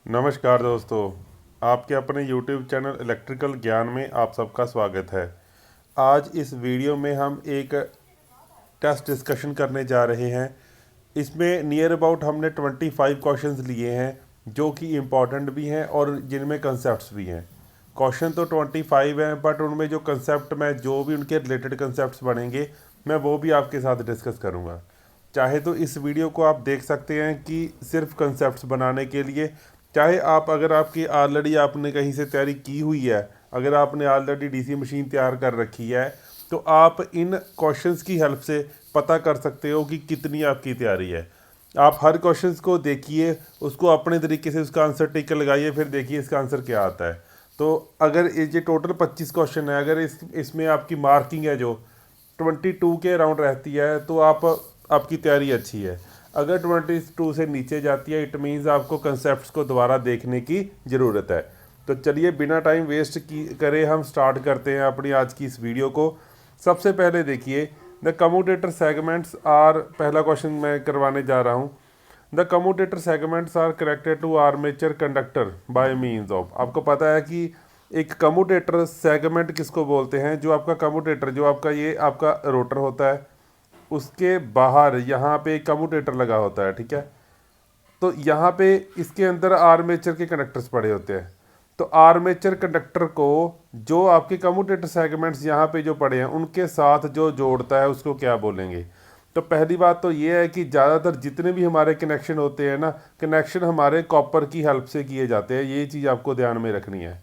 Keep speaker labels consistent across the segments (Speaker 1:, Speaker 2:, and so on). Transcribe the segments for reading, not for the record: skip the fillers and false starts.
Speaker 1: नमस्कार दोस्तों, आपके अपने YouTube चैनल इलेक्ट्रिकल ज्ञान में आप सबका स्वागत है। आज इस वीडियो में हम एक टेस्ट डिस्कशन करने जा रहे हैं। इसमें नियर अबाउट हमने 25 क्वेश्चंस लिए हैं जो कि इम्पॉर्टेंट भी हैं और जिनमें कंसेप्ट्स भी हैं। क्वेश्चन तो 25 हैं, बट उनमें जो कंसेप्ट में जो भी उनके रिलेटेड कंसेप्ट्स बनेंगे मैं वो भी आपके साथ डिस्कस करूँगा। चाहे तो इस वीडियो को आप देख सकते हैं कि सिर्फ कंसेप्ट्स बनाने के लिए, चाहे आप अगर आपकी ऑलरेडी आपने कहीं से तैयारी की हुई है, अगर आपने ऑलरेडी डीसी मशीन तैयार कर रखी है तो आप इन क्वेश्चंस की हेल्प से पता कर सकते हो कि कितनी आपकी तैयारी है। आप हर क्वेश्चंस को देखिए, उसको अपने तरीके से उसका आंसर टिक लगाइए, फिर देखिए इसका आंसर क्या आता है। तो अगर ये टोटल 25 क्वेश्चन है, अगर इसमें आपकी मार्किंग है जो 22 के अराउंड रहती है तो आपकी तैयारी अच्छी है। अगर 22 से नीचे जाती है इट मीन्स आपको कंसेप्ट को दोबारा देखने की ज़रूरत है। तो चलिए बिना टाइम वेस्ट की करे हम स्टार्ट करते हैं अपनी आज की इस वीडियो को। सबसे पहले देखिए, द कम्यूटेटर सेगमेंट्स आर, पहला क्वेश्चन मैं करवाने जा रहा हूँ। The commutator segments are connected to armature conductor by means of. आपको पता है कि एक कम्यूटेटर सेगमेंट किसको बोलते हैं? जो आपका कम्यूटेटर, जो आपका ये आपका रोटर होता है, उसके बाहर यहाँ पे एक कम्यूटेटर लगा होता है, ठीक है। तो यहाँ पे इसके अंदर आर्मेचर के कंडक्टर्स पड़े होते हैं। तो आर्मेचर कंडक्टर को जो आपके कम्यूटेटर सेगमेंट्स यहाँ पे जो पड़े हैं उनके साथ जो जोड़ता है उसको क्या बोलेंगे? तो पहली बात तो ये है कि ज़्यादातर जितने भी हमारे कनेक्शन होते हैं ना, कनेक्शन हमारे कॉपर की हेल्प से किए जाते हैं। ये चीज़ आपको ध्यान में रखनी है।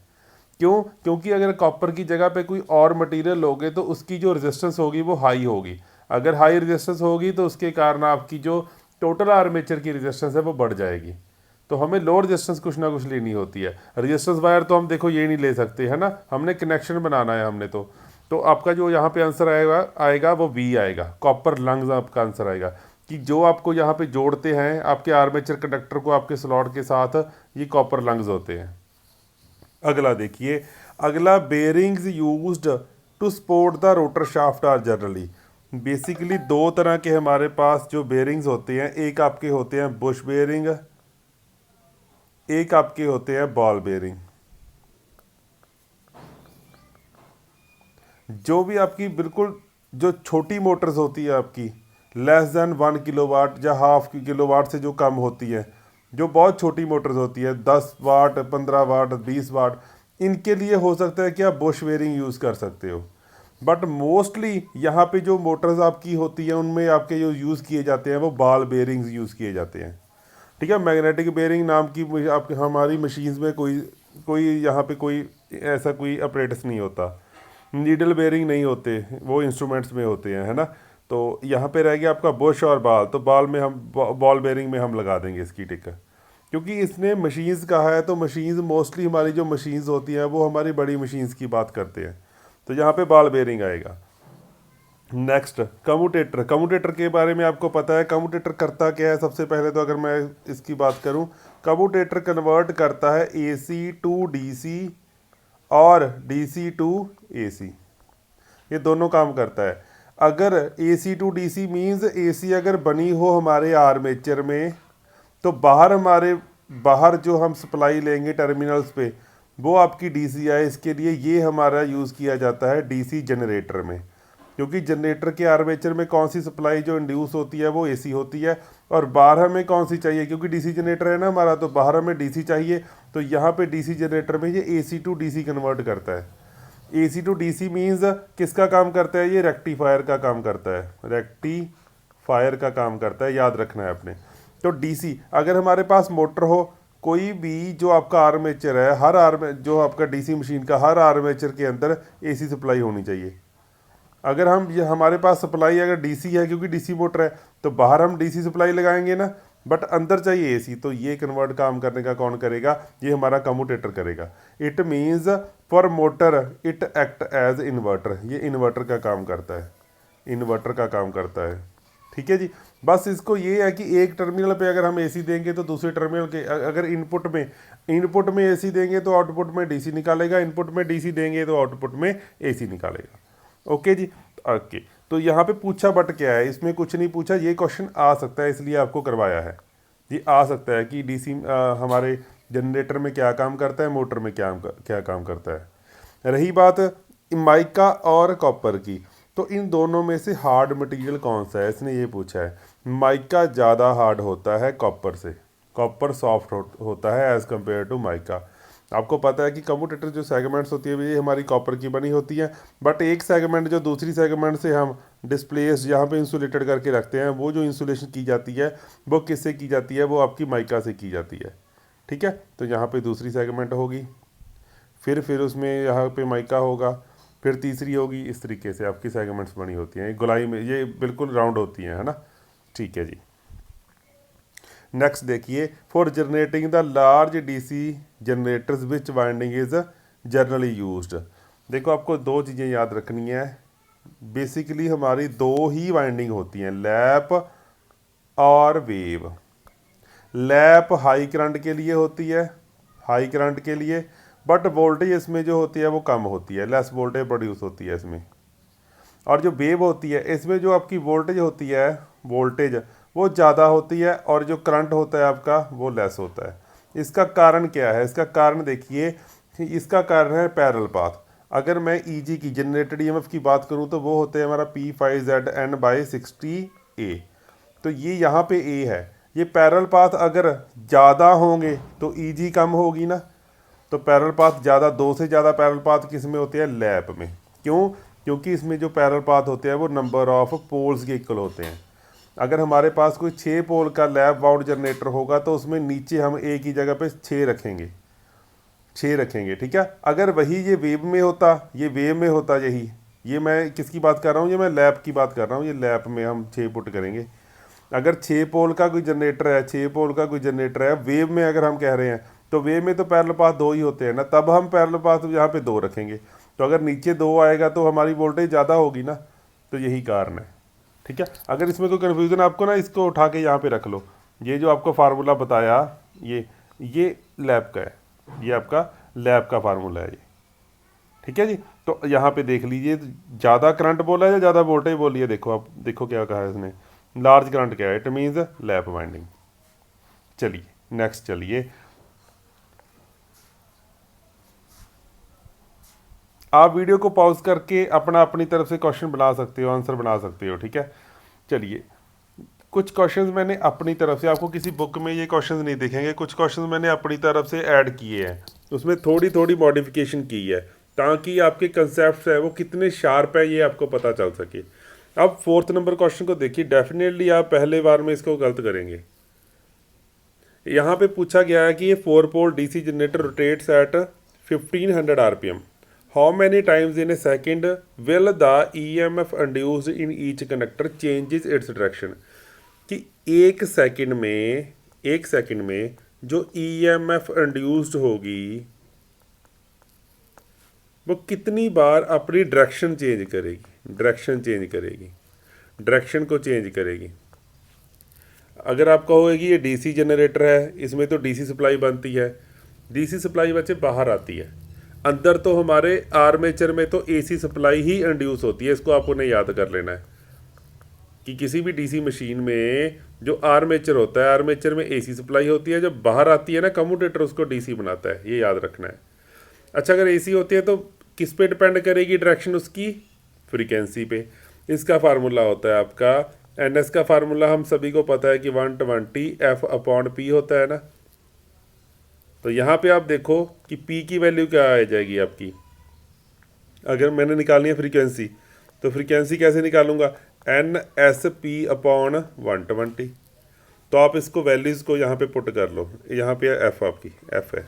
Speaker 1: क्यों? क्योंकि अगर कॉपर की जगह पे कोई और मटेरियल लोगे तो उसकी जो रेजिस्टेंस होगी वो हाई होगी। अगर हाई रेजिस्टेंस होगी तो उसके कारण आपकी जो टोटल आर्मेचर की रेजिस्टेंस है वो बढ़ जाएगी। तो हमें लो रेजिस्टेंस कुछ ना कुछ लेनी होती है। रेजिस्टेंस वायर तो हम देखो ये नहीं ले सकते, है ना, हमने कनेक्शन बनाना है हमने। तो आपका जो यहाँ पे आंसर आएगा आएगा वो बी आएगा, कॉपर लंग्स आपका आंसर आएगा। कि जो आपको यहाँ पे जोड़ते हैं आपके आर्मेचर कंडक्टर को आपके स्लॉट के साथ, ये कॉपर लंग्स होते हैं। अगला देखिए, अगला bearings used to support the rotor shaft are generally. Basically दो तरह के हमारे पास जो बेरिंग्स होते हैं, एक आपके होते हैं बुश बेरिंग, एक आपके होते हैं बॉल बेरिंग। जो भी आपकी बिल्कुल जो छोटी मोटर्स होती है आपकी, लेस देन 1 किलोवाट या हाफ किलोवाट से जो कम होती है, जो बहुत छोटी मोटर्स होती है 10 वाट, 15 वाट, 20 वाट, इनके लिए हो सकता है कि आप बुश बेरिंग यूज़ कर सकते हो। बट मोस्टली यहाँ पे जो मोटर्स आपकी होती है उनमें आपके जो यूज़ किए जाते हैं वो बॉल बेरिंग्स यूज़ किए जाते हैं, ठीक है। मैग्नेटिक बेरिंग नाम की आप हमारी मशीन्स में कोई कोई यहाँ पे कोई ऐसा कोई अपरेटस नहीं होता। नीडल बेरिंग नहीं होते, वो इंस्ट्रूमेंट्स में होते हैं, है ना। तो यहाँ पे रह गया आपका बुश और बॉल। तो बॉल में हम बॉल बेरिंग में हम लगा देंगे इसकी टिक, क्योंकि इसने मशीन्स कहा है। तो मशीन्स मोस्टली हमारी जो मशीन्स होती हैं वो हमारी बड़ी मशीन्स की बात करते हैं। तो यहाँ पे बॉल बेरिंग आएगा। Next, commutator. कम्यूटेटर के बारे में आपको पता है कम्यूटेटर करता क्या है? सबसे पहले तो अगर मैं इसकी बात करूं, कम्यूटेटर कन्वर्ट करता है एसी टू डीसी और डीसी टू एसी। ये दोनों काम करता है। अगर AC to DC means AC अगर बनी हो हमारे आर्मेचर में, तो बाहर हमारे बाहर जो हम सप्लाई लेंगे टर्मिनल्स पे वो आपकी डीसी है। इसके लिए ये हमारा यूज़ किया जाता है डीसी जनरेटर में, क्योंकि जनरेटर के आर्मेचर में कौन सी सप्लाई जो इंड्यूस होती है वो एसी होती है, और बाहर हमें कौन सी चाहिए? क्योंकि डीसी जनरेटर है ना हमारा, तो बाहर हमें डीसी चाहिए। तो यहाँ पे डीसी जनरेटर में ये एसी टू डीसी कन्वर्ट करता है। एसी टू डीसी मीन्स किसका काम करता है? ये रेक्टिफायर का काम करता है, रेक्टिफायर का काम करता है, याद रखना है आपने। तो डीसी अगर हमारे पास मोटर हो, कोई भी जो आपका आर्मेचर है, हर जो आपका डीसी मशीन का हर आर्मेचर के अंदर एसी सप्लाई होनी चाहिए। अगर हम ये हमारे पास सप्लाई अगर डीसी है, क्योंकि डीसी मोटर है, तो बाहर हम डीसी सप्लाई लगाएंगे ना, बट अंदर चाहिए एसी। तो ये कन्वर्ट काम करने का कौन करेगा? ये हमारा कम्यूटेटर करेगा। It means for motor it act as inverter. ये इन्वर्टर का काम करता है, इन्वर्टर का काम करता है, ठीक है जी। बस इसको ये है कि एक टर्मिनल पे अगर हम एसी देंगे तो दूसरे टर्मिनल के अगर इनपुट में एसी देंगे तो आउटपुट में डीसी निकालेगा, इनपुट में डीसी देंगे तो आउटपुट में एसी निकालेगा। ओके जी। ओके, तो यहाँ पे पूछा बट क्या है? इसमें कुछ नहीं पूछा। ये क्वेश्चन आ सकता है इसलिए आपको करवाया है। ये आ सकता है कि डीसी हमारे जनरेटर में क्या काम करता है, मोटर में क्या काम करता है। रही बात माइका और कॉपर की, तो इन दोनों में से हार्ड मटेरियल कौन सा है, इसने ये पूछा है। माइका ज़्यादा हार्ड होता है कॉपर से, कॉपर सॉफ्ट होता है एज़ कम्पेयर टू माइका। आपको पता है कि कम्यूटेटर जो सेगमेंट्स होती है ये हमारी कॉपर की बनी होती है, बट एक सेगमेंट जो दूसरी सेगमेंट से हम डिस्प्लेस यहाँ पे इंसुलेटेड करके रखते हैं, वो जो इंसुलेशन की जाती है वो किससे की जाती है, वो आपकी माइका से की जाती है। ठीक है, तो यहाँ पे दूसरी सेगमेंट होगी, फिर उसमें यहाँ पे माइका होगा, फिर तीसरी होगी। इस तरीके से आपकी सेगमेंट्स बनी होती हैं, गोलाई में ये बिल्कुल राउंड होती हैं, है ना। ठीक है जी। नेक्स्ट देखिए, for generating the large DC generators which winding is generally used. देखो आपको दो चीज़ें याद रखनी है, बेसिकली हमारी दो ही वाइंडिंग होती हैं, लैप और वेव। लैप हाई करंट के लिए होती है, हाई करंट के लिए, बट वोल्टेज इसमें जो होती है वो कम होती है, लेस वोल्टेज प्रोड्यूस होती है इसमें। और जो वेव होती है इसमें जो आपकी वोल्टेज होती है, वोल्टेज वो ज़्यादा होती है, और जो करंट होता है आपका वो लेस होता है। इसका कारण क्या है, इसका कारण देखिए, इसका कारण है पैरेलल पाथ। अगर मैं ईजी की जनरेटेड ईएमएफ की बात करूं तो वो होते हैं हमारा P5ZN/60A। तो ये यहाँ पे ए है, ये पैरेलल पाथ अगर ज़्यादा होंगे तो ईजी कम होगी ना। तो पैरेलल पाथ ज़्यादा, दो से ज़्यादा पैरेलल पाथ किस में होते हैं, लैप में। क्यों, क्योंकि इसमें जो पैरेलल पाथ होते हैं वो नंबर ऑफ पोल्स के इक्वल होते हैं। अगर हमारे पास कोई 6 पोल का लैप वाउंड जनरेटर होगा तो उसमें नीचे हम एक ही जगह पे 6 रखेंगे, 6 रखेंगे। ठीक है, अगर वही ये वेव में होता, ये वेव में होता, यही ये मैं किसकी बात कर रहा हूँ, ये मैं लैप की बात कर रहा हूँ, ये लैप में हम 6 पुट करेंगे। अगर 6 पोल का कोई जनरेटर है, 6 पोल का कोई जनरेटर है, वेव में अगर हम कह रहे हैं, तो वेव में तो पैरेलल पाथ 2 ही होते हैं ना, तब हम पैरेलल पाथ यहाँ पे 2 रखेंगे। तो अगर नीचे 2 आएगा तो हमारी वोल्टेज ज़्यादा होगी ना, तो यही कारण है। ठीक है, अगर इसमें कोई कन्फ्यूज़न आपको ना, इसको उठा के यहाँ पे रख लो। ये जो आपको फार्मूला बताया, ये लैब का है, ये आपका लैब का फार्मूला है ये। ठीक है जी, तो यहाँ पे देख लीजिए, ज़्यादा करंट बोला है या ज़्यादा वोल्टेज बोली है, देखो आप, देखो क्या कहा है इसने, लार्ज करंट क्या है, इट मीन्स लैप वाइंडिंग। चलिए नेक्स्ट, चलिए आप वीडियो को पॉज करके अपनी तरफ से क्वेश्चन बना सकते हो, आंसर बना सकते हो। ठीक है, चलिए कुछ क्वेश्चंस मैंने अपनी तरफ से, आपको किसी बुक में ये क्वेश्चंस नहीं दिखेंगे, कुछ क्वेश्चंस मैंने अपनी तरफ से ऐड किए हैं, उसमें थोड़ी थोड़ी मॉडिफिकेशन की है ताकि आपके कंसेप्ट है वो कितने शार्प है ये आपको पता चल सके। अब 4th नंबर क्वेश्चन को देखिए, डेफिनेटली आप पहले बार में इसको गलत करेंगे। यहाँ पे पूछा गया है कि ये 4 pole DC generator rotates at 1500 RPM। How many times in a second will the EMF induced in each conductor changes its direction. कि एक सेकंड में जो EMF इंड्यूस्ड होगी वो कितनी बार अपनी डायरेक्शन चेंज करेगी, डायरेक्शन को चेंज करेगी। अगर आप कहोगे ये डीसी जनरेटर है, इसमें तो डीसी सप्लाई बनती है, डीसी सप्लाई बच्चे बाहर आती है, अंदर तो हमारे आर्मेचर में तो एसी सप्लाई ही इंड्यूस होती है। इसको आपको ने याद कर लेना है कि किसी भी डीसी मशीन में जो आर्मेचर होता है, आर्मेचर में एसी सप्लाई होती है, जब बाहर आती है ना कम्यूटेटर उसको डीसी बनाता है, ये याद रखना है। अच्छा, अगर एसी होती है तो किस पे डिपेंड करेगी डायरेक्शन, उसकी फ्रीक्वेंसी पे। इसका फार्मूला होता है आपका NS का फार्मूला हम सभी को पता है कि 120 F/P होता है ना। तो यहाँ पे आप देखो कि P की वैल्यू क्या आ जाएगी आपकी, अगर मैंने निकालनी है फ्रीक्वेंसी, तो फ्रीक्वेंसी कैसे निकालूंगा, NSP/120। तो आप इसको वैल्यूज़ को यहाँ पे पुट कर लो, यहाँ पे F आपकी F है,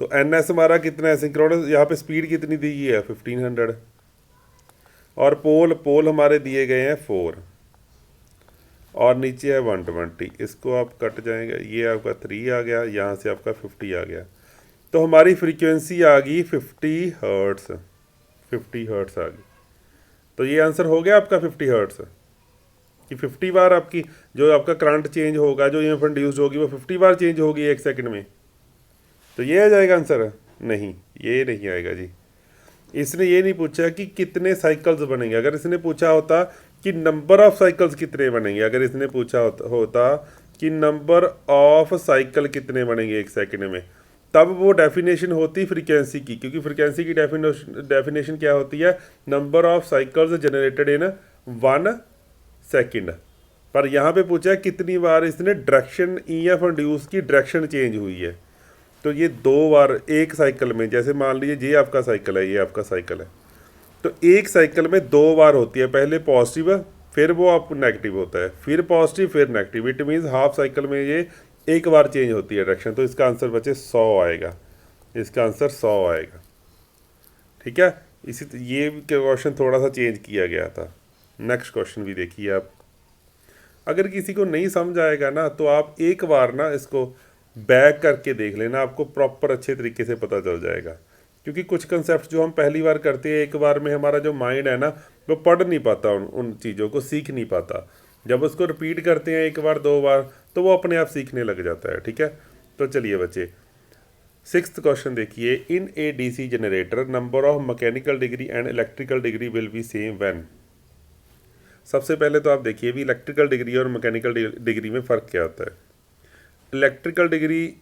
Speaker 1: तो NS हमारा कितना है सिंक्रोनस, यहाँ पे स्पीड कितनी दी गई है 1500, और पोल हमारे दिए गए हैं 4, और नीचे है 120। इसको आप कट जाएंगे, ये आपका 3 आ गया, यहाँ से आपका 50 आ गया, तो हमारी फ्रीक्वेंसी आ गई 50 हर्ट्स, 50 हर्ट्स आ गई। तो ये आंसर हो गया आपका 50 हर्ट्स, कि 50 बार आपकी जो आपका करंट चेंज होगा, जो EMF इंड्यूस्ड होगी वो 50 बार चेंज होगी एक सेकंड में। तो ये आ जाएगा आंसर, नहीं ये नहीं आएगा जी। इसने ये नहीं पूछा कि कितने साइकिल्स बनेंगे, अगर इसने पूछा होता कि नंबर ऑफ साइकिल्स कितने बनेंगे, अगर इसने पूछा होता कि नंबर ऑफ साइकिल कितने बनेंगे एक सेकंड में, तब वो डेफिनेशन होती फ्रीक्वेंसी की, क्योंकि फ्रीक्वेंसी की डेफिनेशन क्या होती है, number of cycles generated in 1 second. पर यहाँ पे पूछा है कितनी बार इसने डायरेक्शन ईएफ इंड्यूस की डायरेक्शन चेंज हुई है। तो ये 2 बार एक साइकिल में, जैसे मान लीजिए ये आपका साइकिल है, ये आपका साइकिल है, तो एक साइकिल में 2 बार होती है, पहले पॉजिटिव फिर वो आपको नेगेटिव होता है, फिर पॉजिटिव फिर negative. It means half cycle में ये एक बार चेंज होती है डायरेक्शन। तो इसका आंसर बचे 100 आएगा, इसका आंसर 100 आएगा। ठीक है, ये क्वेश्चन थोड़ा सा चेंज किया गया था। नेक्स्ट क्वेश्चन भी देखिए आप। अगर किसी को नहीं समझ आएगा ना तो आप एक बार ना इसको बैक करके देख लेना, आपको प्रॉपर अच्छे तरीके से पता चल जाएगा। क्योंकि कुछ कंसेप्ट जो हम पहली बार करते हैं एक बार में, हमारा जो माइंड है ना वो पढ़ नहीं पाता, उन चीज़ों को सीख नहीं पाता। जब उसको रिपीट करते हैं 1 बार 2 बार तो वो अपने आप सीखने लग जाता है। ठीक है, तो चलिए बच्चे 6th क्वेश्चन देखिए। In a DC generator number of mechanical degree and electrical degree will be same when. सबसे पहले तो आप देखिए भी इलेक्ट्रिकल डिग्री और मैकेनिकल डिग्री में फ़र्क क्या होता है। इलेक्ट्रिकल डिग्री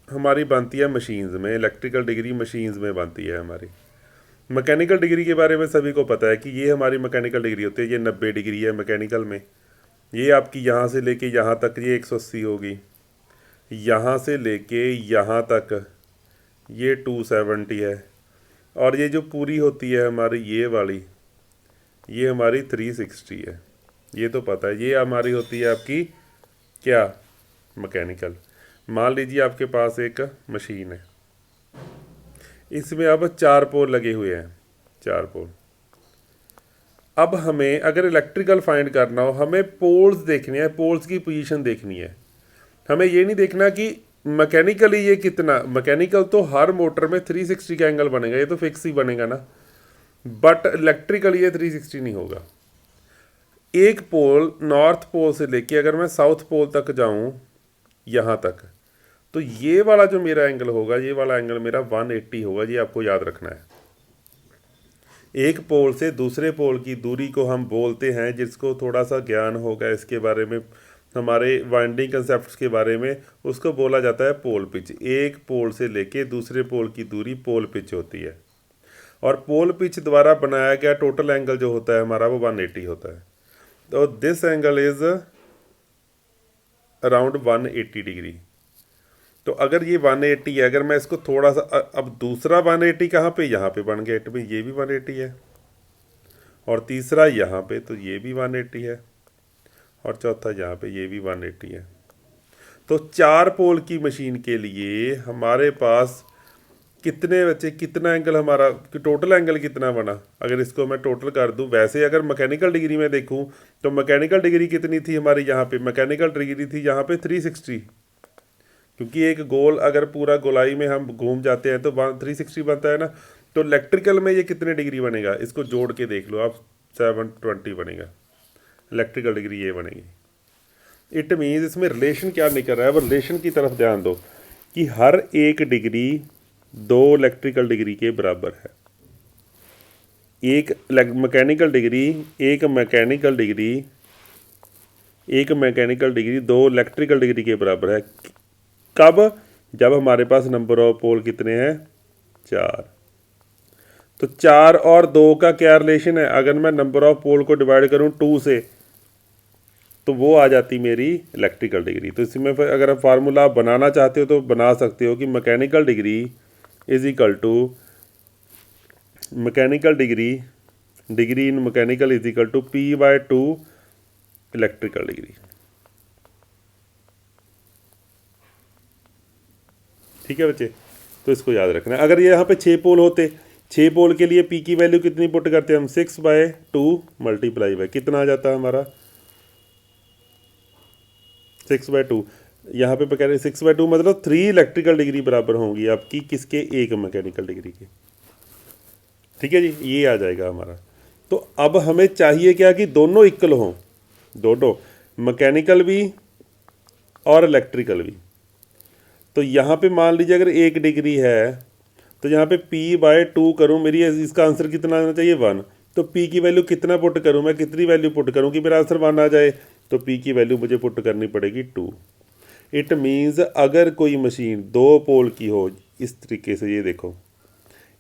Speaker 1: हमारी बनती है मशीन्स में, इलेक्ट्रिकल डिग्री मशीन्स में बनती है हमारी। मैकेनिकल डिग्री के बारे में सभी को पता है कि ये हमारी मैकेनिकल डिग्री होती है, ये 90 डिग्री है मैकेनिकल में। ये आपकी यहाँ से लेके यहाँ तक ये 180 होगी, यहाँ से लेके यहाँ तक ये 270 है, और ये जो पूरी होती है हमारी ये वाली, ये हमारी 360 है। ये तो पता है, ये हमारी होती है आपकी क्या, मैकेनिकल। मान लीजिए आपके पास एक मशीन है, इसमें अब 4 पोल लगे हुए हैं, 4 पोल। अब हमें अगर इलेक्ट्रिकल फाइंड करना हो, हमें पोल्स देखने हैं, पोल्स की पोजीशन देखनी है। हमें ये नहीं देखना कि मैकेनिकली ये कितना, मैकेनिकल तो हर मोटर में 360 का एंगल बनेगा, ये तो फिक्स ही बनेगा ना, बट इलेक्ट्रिकल ये 360 नहीं होगा। एक पोल नॉर्थ पोल से लेके अगर मैं साउथ पोल तक जाऊं यहाँ तक, तो ये वाला जो मेरा एंगल होगा, ये वाला एंगल मेरा 180 होगा। ये आपको याद रखना है। एक पोल से दूसरे पोल की दूरी को हम बोलते हैं, जिसको थोड़ा सा ज्ञान होगा इसके बारे में, हमारे वाइंडिंग कंसेप्ट्स के बारे में, उसको बोला जाता है पोल पिच। एक पोल से लेके दूसरे पोल की दूरी पोल पिच होती है, और पोल पिच द्वारा बनाया गया टोटल एंगल जो होता है हमारा वो 180 होता है। तो this angle is around 180 degree. तो अगर ये 180 है, अगर मैं इसको थोड़ा सा, अब दूसरा 180 कहाँ पे, यहाँ पे बन गया, इट में ये भी 180 है, और तीसरा यहाँ पे, तो ये भी 180 है, और चौथा यहाँ पे ये भी 180 है। तो 4 पोल की मशीन के लिए हमारे पास कितने बचे, कितना एंगल हमारा, टोटल एंगल कितना बना। अगर इसको मैं टोटल कर दूं, वैसे अगर मैकेनिकल डिग्री में देखूं तो मैकेनिकल डिग्री कितनी थी हमारी, यहाँ पे मैकेनिकल डिग्री थी यहाँ पे 360, क्योंकि एक गोल अगर पूरा गोलाई में हम घूम जाते हैं तो 360 बनता है ना। तो इलेक्ट्रिकल में ये कितने डिग्री बनेगा, इसको जोड़ के देख लो आप, 720 बनेगा इलेक्ट्रिकल डिग्री, ये बनेगी। इट मीन्स इसमें रिलेशन क्या नहीं कर रहा है, वो रिलेशन की तरफ ध्यान दो कि हर एक डिग्री 2 इलेक्ट्रिकल डिग्री के बराबर है। एक मैकेनिकल डिग्री, एक मैकेनिकल डिग्री, एक मैकेनिकल डिग्री 2 इलेक्ट्रिकल डिग्री के बराबर है। कब, जब हमारे पास नंबर ऑफ पोल कितने हैं, 4। तो 4 और 2 का क्या रिलेशन है, अगर मैं नंबर ऑफ पोल को डिवाइड करूं 2 से तो वो आ जाती मेरी इलेक्ट्रिकल डिग्री। तो इसमें अगर आप फार्मूला बनाना चाहते हो तो बना सकते हो कि mechanical degree is equal to mechanical degree in mechanical is equal to P/2 electrical degree. ठीक है बच्चे, तो इसको याद रखना है। अगर ये यहाँ पे 6 पोल होते, 6 पोल के लिए P की वैल्यू कितनी पुट करते हैं हम, 6/2 मल्टीप्लाई बाय कितना आ जाता है हमारा, 6/2। यहाँ पे कह रहे हैं 6/2 मतलब 3 इलेक्ट्रिकल डिग्री बराबर होंगी आपकी किसके, एक मैकेनिकल डिग्री के। ठीक है जी, ये आ जाएगा हमारा। तो अब हमें चाहिए क्या कि दोनों इक्वल हों, दोनों मैकेनिकल भी और इलेक्ट्रिकल भी। तो यहाँ पे मान लीजिए अगर 1 डिग्री है तो यहाँ पे P/2 करूँ, मेरी इसका आंसर कितना आना चाहिए, 1। तो P की वैल्यू कितना पुट करूँ मैं, कितनी वैल्यू पुट करूँ कि मेरा आंसर 1 आ जाए। तो P की वैल्यू मुझे पुट करनी पड़ेगी 2। इट मीन्स अगर कोई मशीन 2 पोल की हो, इस तरीके से, ये देखो,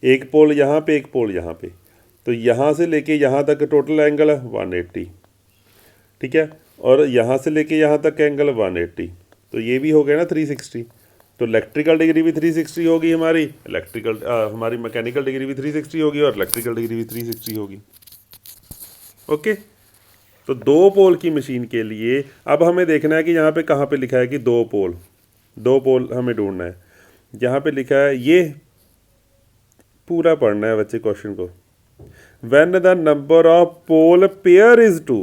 Speaker 1: एक पोल यहाँ पे, एक पोल यहाँ पे, तो यहाँ से लेके यहाँ तक टोटल एंगल 180, ठीक है, और यहाँ से लेके यहाँ तक एंगल 180, तो ये भी हो गया ना 360। तो इलेक्ट्रिकल डिग्री भी 360 होगी हमारी, हमारी मैकेनिकल डिग्री भी 360 होगी, और इलेक्ट्रिकल डिग्री भी 360 होगी। ओके, तो 2 पोल की मशीन के लिए अब हमें देखना है कि यहाँ पे कहाँ पे लिखा है कि 2 पोल, 2 पोल हमें ढूंढना है। यहाँ पे लिखा है, ये पूरा पढ़ना है बच्चे क्वेश्चन को। When the number of pole pair is 2,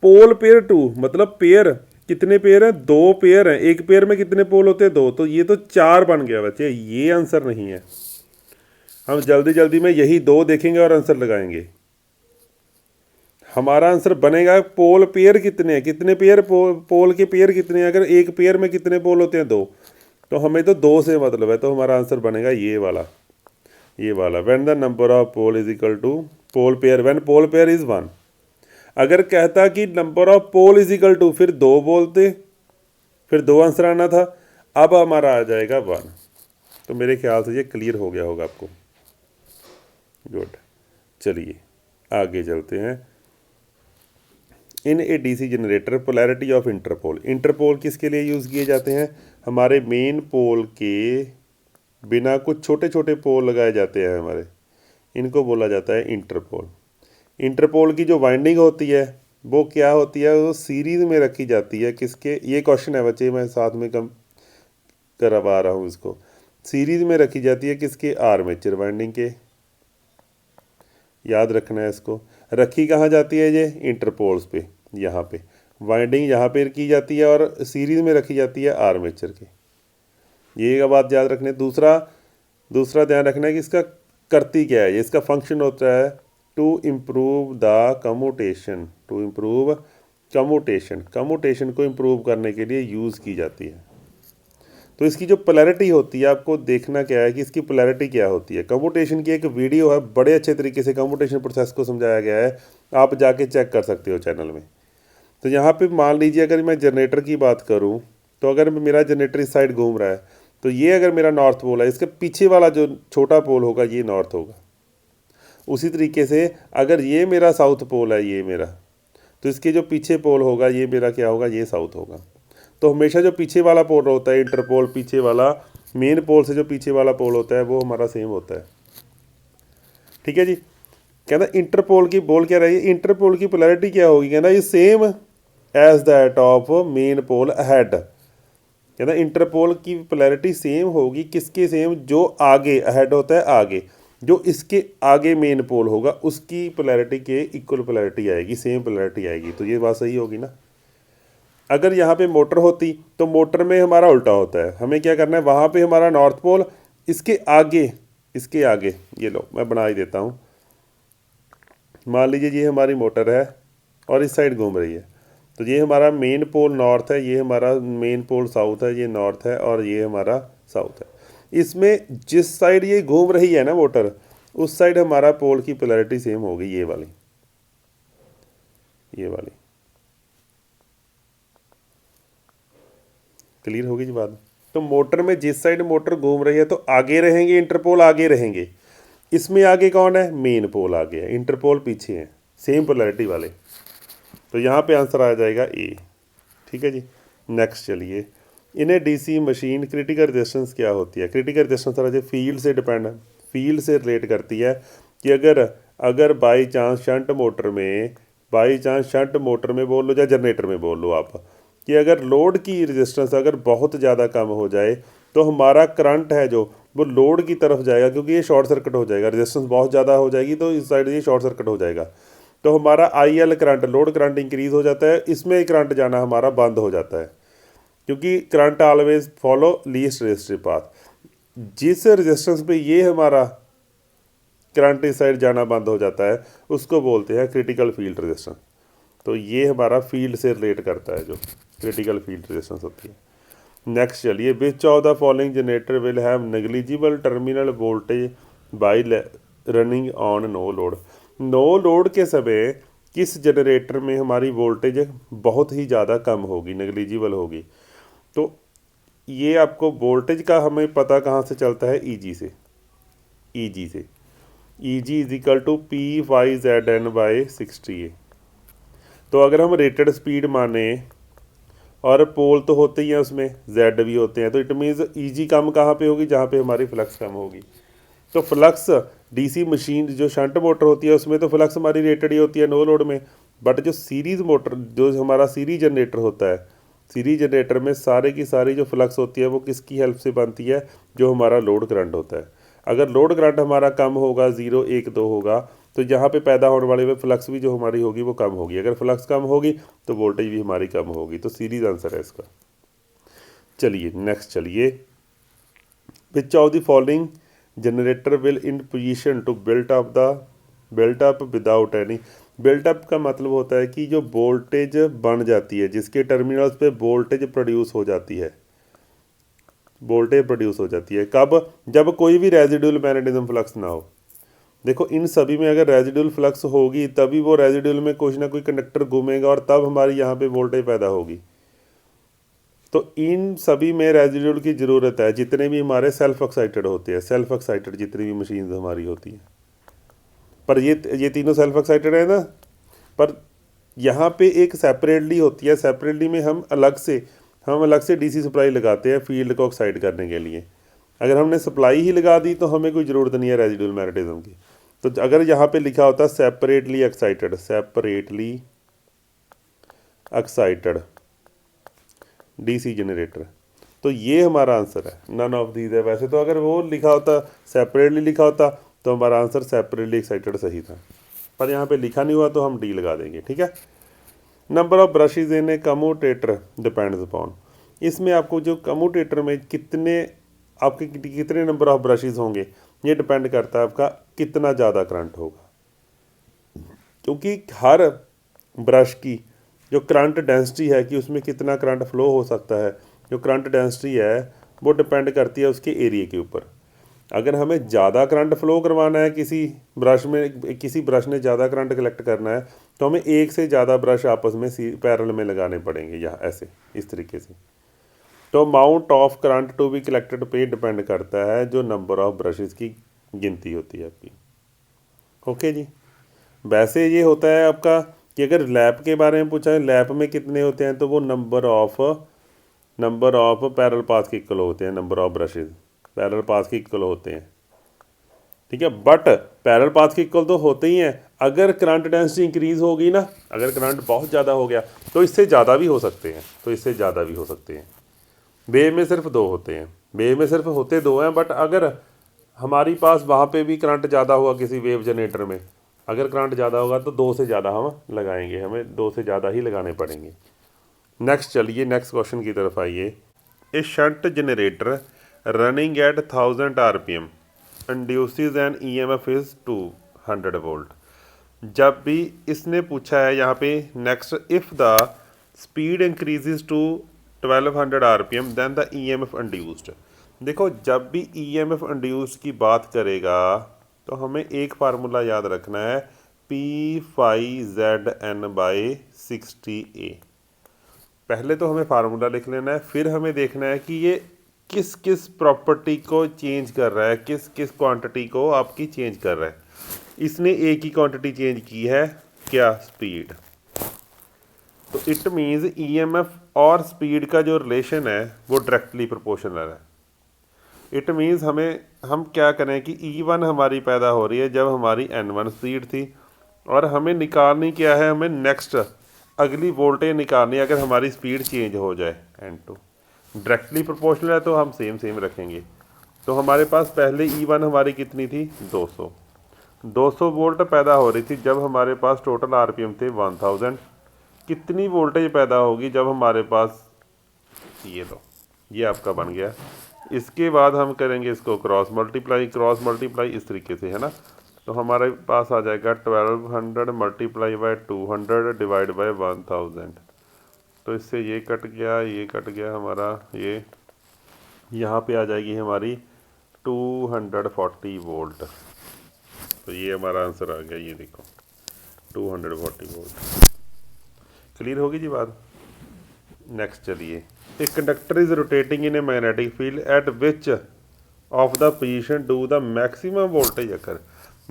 Speaker 1: pole pair 2 मतलब पेयर, कितने पेयर हैं? 2 पेयर हैं। एक पेयर में कितने पोल होते हैं? 2, तो ये तो 4 बन गया बच्चे, ये आंसर नहीं है। हम जल्दी जल्दी में यही 2 देखेंगे और आंसर लगाएंगे। हमारा आंसर बनेगा पोल पेयर कितने हैं, कितने पेयर, पोल के पेयर कितने हैं। अगर एक पेयर में कितने पोल होते हैं? 2, तो हमें तो 2 से मतलब है, तो हमारा आंसर बनेगा ये वाला, ये वाला। When the number of pole is equal to pole pair, when pole pair is 1। अगर कहता कि number of pole is equal to, फिर 2 बोलते, फिर 2 आंसर आना था। अब हमारा आ जाएगा 1। तो मेरे ख्याल से ये क्लियर हो गया होगा आपको। गुड, चलिए आगे चलते हैं। In a DC generator polarity of interpole, interpole किसके लिए यूज़ किए जाते हैं? हमारे मेन पोल के बिना कुछ छोटे छोटे पोल लगाए जाते हैं हमारे, इनको बोला जाता है इंटरपोल। इंटरपोल की जो वाइंडिंग होती है वो क्या होती है? वो सीरीज़ में रखी जाती है। किसके? ये क्वेश्चन है बच्चे, मैं साथ में कम करवा रहा हूँ इसको। सीरीज़ में रखी जाती है किसके? आर्मेचर वाइंडिंग के। याद रखना है इसको। रखी कहाँ जाती है? ये इंटरपोल्स पे, यहाँ पे वाइंडिंग यहाँ पे की जाती है, और सीरीज़ में रखी जाती है आर्मेचर के। ये बात याद रखना है। दूसरा ध्यान रखना है कि इसका करती क्या है। ये इसका फंक्शन होता है to improve the commutation, to improve commutation, commutation को इम्प्रूव करने के लिए यूज़ की जाती है। तो इसकी जो पोलैरिटी होती है, आपको देखना क्या है कि इसकी पोलैरिटी क्या होती है। कम्यूटेशन की एक वीडियो है, बड़े अच्छे तरीके से कम्यूटेशन प्रोसेस को समझाया गया है, आप जाके चेक कर सकते हो चैनल में। तो यहाँ पे मान लीजिए अगर मैं जनरेटर की बात करूँ, तो अगर मेरा जनरेटर इस साइड घूम रहा है, तो ये अगर मेरा नॉर्थ पोल है, इसके पीछे वाला जो छोटा पोल होगा ये नॉर्थ होगा। उसी तरीके से अगर ये मेरा साउथ पोल है, ये मेरा, तो इसके जो पीछे पोल होगा ये मेरा क्या होगा? ये साउथ होगा। तो हमेशा जो पीछे वाला पोल होता है, इंटरपोल, पीछे वाला, मेन पोल से जो पीछे वाला पोल होता है वो हमारा सेम होता है। ठीक है जी। कहना इंटरपोल की बोल क्या रही है? इंटरपोल की पोलैरिटी क्या होगी? कहना ये same as that of main pole ahead. कहना इंटरपोल की पोलैरिटी सेम होगी, किसके सेम? जो आगे अहेड होता है, आगे, जो इसके आगे मेन पोल होगा उसकी पोलैरिटी के इक्वल पोलैरिटी आएगी, सेम पोलैरिटी आएगी। तो ये बात सही होगी ना। अगर यहाँ पे मोटर होती तो मोटर में हमारा उल्टा होता है। हमें क्या करना है? वहाँ पे हमारा नॉर्थ पोल, इसके आगे, इसके आगे, ये लो मैं बना ही देता हूँ। मान लीजिए ये हमारी मोटर है और इस साइड घूम रही है, तो ये हमारा मेन पोल नॉर्थ है, ये हमारा मेन पोल साउथ है, ये नॉर्थ है और ये हमारा साउथ है। इसमें जिस साइड ये घूम रही है ना मोटर, उस साइड हमारा पोल की पोलैरिटी सेम होगी, ये वाली, ये वाली। क्लियर होगी जी बात। तो मोटर में जिस साइड मोटर घूम रही है तो आगे रहेंगे, इंटरपोल आगे रहेंगे। इसमें आगे कौन है? मेन पोल आगे है, इंटरपोल पीछे है, सेम पोलैरिटी वाले। तो यहाँ पे आंसर आ जाएगा ए। ठीक है जी। नेक्स्ट चलिए, इन्हें डीसी मशीन क्रिटिकल रेजिस्टेंस क्या होती है? क्रिटिकल रेजिस्टेंस सारा फील्ड से डिपेंड है, फील्ड से रिलेट करती है कि अगर बाई चांस शंट मोटर में, बाई चांस शंट मोटर में बोल लो या जनरेटर में बोल लो आप, कि अगर लोड की रेजिस्टेंस अगर बहुत ज़्यादा कम हो जाए तो हमारा करंट है जो वो लोड की तरफ जाएगा, क्योंकि ये शॉर्ट सर्किट हो जाएगा। रेजिस्टेंस बहुत ज़्यादा हो जाएगी तो इस साइड ये शॉर्ट सर्किट हो जाएगा। तो हमारा IL current, load current increase हो जाता है, इसमें करंट जाना हमारा बंद हो जाता है, क्योंकि current always follow least resistive path. जिस रेजिस्टेंस पे ये हमारा करंट इस साइड जाना बंद हो जाता है उसको बोलते हैं क्रिटिकल फील्ड रेजिस्टेंस। तो ये हमारा फील्ड से रिलेट करता है, जो क्रिटिकल फील्ड रेजिस्टेंस होती है। नेक्स्ट चलिए, which of the following generator will have negligible terminal voltage by running on no load. No load के समय किस जनरेटर में हमारी वोल्टेज बहुत ही ज़्यादा कम होगी, नेग्लिजिबल होगी। तो ये आपको वोल्टेज का हमें पता कहाँ से चलता है, ईजी से। ईजी से E G is equal to P Y Z N by 60A। तो अगर हम रेटेड स्पीड माने और पोल तो होते ही हैं उसमें, जेड भी होते हैं, तो इट मीन्स ईजी कम कहाँ पे होगी, जहाँ पे हमारी फ्लक्स कम होगी। तो फ्लक्स डीसी मशीन जो शंट मोटर होती है उसमें तो फ्लक्स हमारी रेटेड ही होती है नो लोड में। बट जो सीरीज़ मोटर, जो हमारा सीरीज जनरेटर होता है, सीरीज जनरेटर में सारे की सारी जो फ्लक्स होती है वो किसकी हेल्प से बनती है, जो हमारा लोड करंट होता है। अगर लोड करंट हमारा कम होगा, 0 1 2 होगा, तो यहाँ पे पैदा होने वाली फ्लक्स भी जो हमारी होगी वो कम होगी। अगर फ्लक्स कम होगी तो वोल्टेज भी हमारी कम होगी। तो सीरीज आंसर है इसका। चलिए नेक्स्ट चलिए। Which of the following generator will in position to built up without any. Built up का मतलब होता है कि जो वोल्टेज बन जाती है, जिसके टर्मिनल्स पे वोल्टेज प्रोड्यूस हो जाती है, वोल्टेज प्रोड्यूस हो जाती है कब, जब कोई भी रेजिडुअल मैग्नेटिज्म फ्लक्स ना हो। देखो इन सभी में अगर रेजिडुअल फ्लक्स होगी तभी वो रेजिडुअल में कुछ ना कोई कंडक्टर घूमेगा और तब हमारी यहाँ पे वोल्टेज पैदा होगी। तो इन सभी में रेजिडुअल की ज़रूरत है, जितने भी हमारे सेल्फ एक्साइटेड होते हैं, सेल्फ एक्साइटेड जितनी भी मशीन्स हमारी होती हैं। पर ये तीनों सेल्फ एक्साइटेड है ना, पर यहाँ पे एक सेपरेटली होती है। सेपरेटली में हम अलग से डीसी सप्लाई लगाते हैं फील्ड को एक्साइट करने के लिए। अगर हमने सप्लाई ही लगा दी तो हमें कोई ज़रूरत नहीं है रेजिडुअल मैग्नेटिज्म की। तो अगर यहाँ पे लिखा होता सेपरेटली एक्साइटेड डीसी जनरेटर, तो ये हमारा आंसर है, नन ऑफ दीज है। वैसे तो अगर वो लिखा होता, सेपरेटली लिखा होता, तो हमारा आंसर सेपरेटली एक्साइटेड सही था, पर यहाँ पे लिखा नहीं हुआ तो हम डी लगा देंगे। ठीक है। Number of brushes in A commutator depends upon. इसमें आपको जो कम्यूटेटर में कितने नंबर ऑफ ब्रशेज होंगे, ये डिपेंड करता है आपका कितना ज़्यादा करंट होगा। क्योंकि हर ब्रश की जो करंट डेंसिटी है कि उसमें कितना करंट फ्लो हो सकता है, जो करंट डेंसिटी है वो डिपेंड करती है उसके एरिया के ऊपर। अगर हमें ज़्यादा करंट फ्लो करवाना है, किसी ब्रश ने ज़्यादा करंट कलेक्ट करना है, तो हमें एक से ज़्यादा ब्रश आपस में पैरेलल में लगाने पड़ेंगे, यहाँ ऐसे इस तरीके से। तो amount of current to be collected पे डिपेंड करता है जो नंबर ऑफ ब्रशेस की गिनती होती है आपकी। ओके जी। वैसे ये होता है आपका कि अगर लैप के बारे में पूछा है, लैप में कितने होते हैं, तो वो नंबर ऑफ पैरेलल पाथ के इक्वल होते हैं, number of brushes parallel path के इक्वल होते हैं। ठीक है। बट पैरेलल पाथ के इक्वल तो होते ही हैं। अगर करंट डेंसिटी इंक्रीज होगी ना, अगर करंट बहुत ज़्यादा हो गया तो इससे ज़्यादा भी हो सकते हैं, वेव में सिर्फ दो होते हैं, वेव में सिर्फ होते दो हैं। बट अगर हमारी पास वहाँ पे भी करंट ज़्यादा हुआ किसी वेव जनरेटर में, अगर करंट ज़्यादा होगा तो 2 से ज़्यादा हम लगाएंगे, हमें 2 से ज़्यादा ही लगाने पड़ेंगे। नेक्स्ट चलिए, नेक्स्ट क्वेश्चन की तरफ आइए। A shunt generator running at 1000 RPM induces an EMF is 200 volt. जब भी इसने पूछा है यहाँ पे next, if the speed increases to 1200 RPM then the EMF induced. देखो जब भी EMF इंड्यूस्ड की बात करेगा तो हमें एक फार्मूला याद रखना है, P/ZN/60A। पहले तो हमें फार्मूला लिख लेना है, फिर हमें देखना है कि ये किस किस प्रॉपर्टी को चेंज कर रहा है, किस किस क्वांटिटी को आपकी चेंज कर रहा है। इसने एक ही क्वांटिटी चेंज की है, क्या, स्पीड। तो इट मीन्स EMF और स्पीड का जो रिलेशन है वो डायरेक्टली प्रोपोर्शनल है। इट मीन्स हम क्या करें कि E1 हमारी पैदा हो रही है जब हमारी N1 स्पीड थी, और हमें निकालनी क्या है, हमें नेक्स्ट अगली वोल्टेज निकालनी है अगर हमारी स्पीड चेंज हो जाए N2। डायरेक्टली प्रोपोर्शनल है तो हम सेम रखेंगे। तो हमारे पास पहले E1 हमारी कितनी थी, 200 वोल्ट पैदा हो रही थी जब हमारे पास टोटल RPM थे 1000। कितनी वोल्टेज पैदा होगी जब हमारे पास, ये लो, ये आपका बन गया। इसके बाद हम करेंगे इसको क्रॉस मल्टीप्लाई इस तरीके से, है ना। तो हमारे पास आ जाएगा 1200 मल्टीप्लाई बाय 200 डिवाइड बाय 1000। तो इससे ये कट गया हमारा, ये यहाँ पे आ जाएगी हमारी 240 वोल्ट। तो ये हमारा आंसर आ गया, ये देखो 240 वोल्ट। क्लियर होगी जी बात। नेक्स्ट चलिए, एक conductor is rotating in a magnetic field at which of the position do the maximum voltage occur.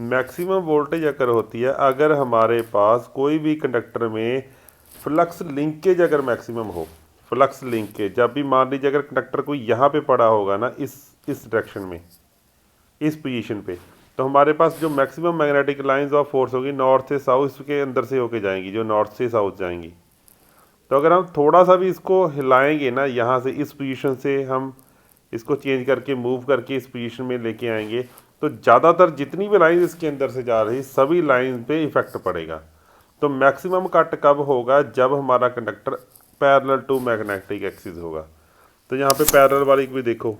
Speaker 1: Maximum voltage occur होती है अगर हमारे पास कोई भी कंडक्टर में फ्लक्स लिंकेज अगर मैक्सिमम हो। फ्लक्स लिंकेज जब भी मान लीजिए अगर कंडक्टर कोई यहाँ पे पड़ा होगा ना, इस डायरेक्शन में, इस पोजीशन पे, तो हमारे पास जो maximum magnetic lines of force होगी नॉर्थ से साउथ के अंदर से होके जाएंगी, जो नॉर्थ से साउथ जाएंगी। तो अगर हम थोड़ा सा भी इसको हिलाएंगे ना, यहाँ से इस पोजीशन से हम इसको चेंज करके मूव करके इस पोजीशन में लेके आएंगे, तो ज़्यादातर जितनी भी लाइन इसके अंदर से जा रही सभी लाइन पे इफेक्ट पड़ेगा। तो मैक्सिमम कट कब होगा? जब हमारा conductor parallel to magnetic axis होगा। तो यहाँ पे पैरेलल वाली भी देखो,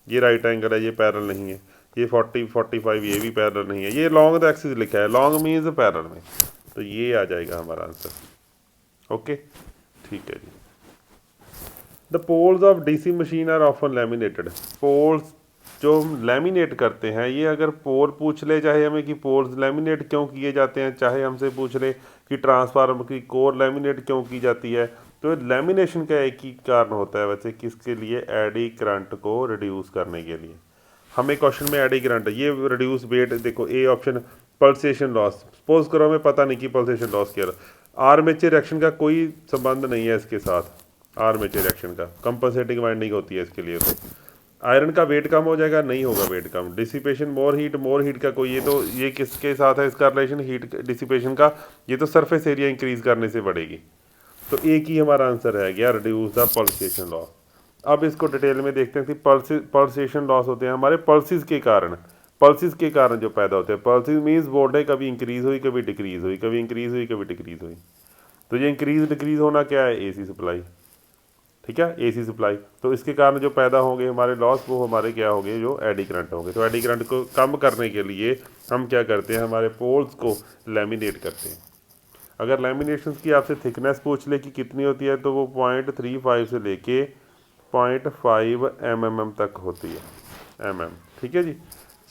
Speaker 1: ये राइट एंगल है, ये पैरेलल नहीं है, ये 40 45 ये भी पैरेलल नहीं है, ये लॉन्ग द एक्सिस लिखा है, लॉन्ग मीन्स पैरेलल में, तो ये आ जाएगा हमारा आंसर। ओके, ठीक है जी। The poles of DC machine are often laminated. Poles जो हम लैमिनेट करते हैं, ये अगर पोल पूछ ले चाहे हमें कि पोल्स लैमिनेट क्यों किए जाते हैं, चाहे हमसे पूछ ले कि ट्रांसफार्मर की कोर लैमिनेट क्यों की जाती है, तो लैमिनेशन का एक ही कारण होता है वैसे, किसके लिए? एडी करंट को रिड्यूस करने के लिए। हमें क्वेश्चन में एडी करंट, ये रिड्यूस वेट, देखो A option pulsation loss, suppose करो हमें पता नहीं कि पल्सेशन लॉस क्या है। आर्मेचर रिएक्शन का कोई संबंध नहीं है इसके साथ, आर्मेचर रिएक्शन का कंपनसेटिंग वाइंडिंग होती है इसके लिए। तो आयरन का वेट कम हो जाएगा, नहीं होगा वेट कम। डिसिपेशन मोर हीट का कोई, ये तो ये किसके साथ है इसका रिलेशन, हीट डिसिपेशन का, ये तो सरफेस एरिया इंक्रीज करने से बढ़ेगी। तो एक ही हमारा आंसर है गया, रिड्यूस द पल्सेशन लॉस। अब इसको डिटेल में देखते हैं कि पल्सेशन लॉस होते हैं हमारे पल्सिस के कारण, पल्सिस के कारण जो पैदा होते हैं। पल्सिस मीन्स वोल्टेज कभी इंक्रीज हुई कभी डिक्रीज हुई, कभी इंक्रीज हुई कभी डिक्रीज हुई। तो ये इंक्रीज डिक्रीज होना क्या है? एसी सप्लाई, ठीक है, एसी सप्लाई। तो इसके कारण जो पैदा होंगे हमारे लॉस, वो हमारे क्या होंगे? जो एडी करंट होंगे। तो एडी करंट को कम करने के लिए हम क्या करते हैं? हमारे पोल्स को लैमिनेट करते हैं। अगर लैमिनेशन की आपसे थिकनेस पूछ ले कि कितनी होती है, तो वो 0.35 से लेके 0.5 mm तक होती है, mm, ठीक है जी।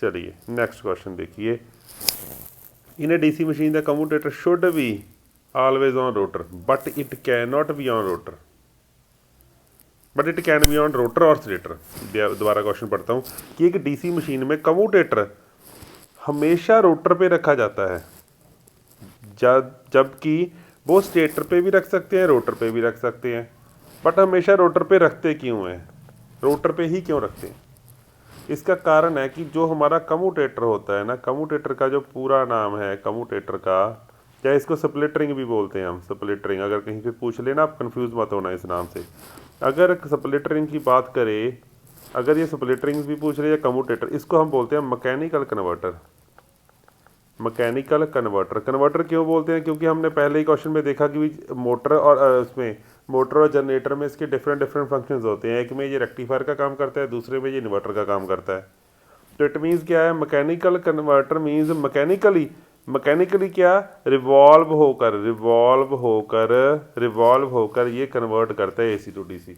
Speaker 1: चलिए नेक्स्ट क्वेश्चन देखिए। In a DC machine the commutator should be always on rotor but it can not be on rotor, but it can be on rotor और स्टेटर। दोबारा क्वेश्चन पढ़ता हूँ कि एक डीसी मशीन में कम्यूटेटर हमेशा rotor पे रखा जाता है, जबकि वो स्टेटर पे भी रख सकते हैं, रोटर पे भी रख सकते हैं, बट हमेशा रोटर पे रखते क्यों हैं? रोटर पे ही क्यों रखते हैं? इसका कारण है कि जो हमारा कम्यूटेटर होता है ना, कम्यूटेटर का जो पूरा नाम है कम्यूटेटर का, क्या इसको स्प्लिट रिंग भी बोलते हैं हम, स्प्लिट रिंग। अगर कहीं पे पूछ लेना, आप कंफ्यूज मत होना इस नाम से। अगर स्प्लिट रिंग की बात करें, अगर ये स्प्लिट रिंग भी पूछ रहे हैं कम्यूटेटर, इसको हम बोलते हैं mechanical converter. Mechanical converter, converter क्यों बोलते हैं? क्योंकि हमने पहले ही क्वेश्चन में देखा कि मोटर और उसमें मोटर और जनरेटर में इसके डिफरेंट फंक्शंस होते हैं। एक में ये रेक्टिफायर का काम करता है, दूसरे में ये इन्वर्टर का काम करता है। तो इट मीन्स क्या है? मैकेनिकल कन्वर्टर मीन्स मैकेनिकली क्या? रिवॉल्व होकर ये कन्वर्ट करता है एसी टू डीसी।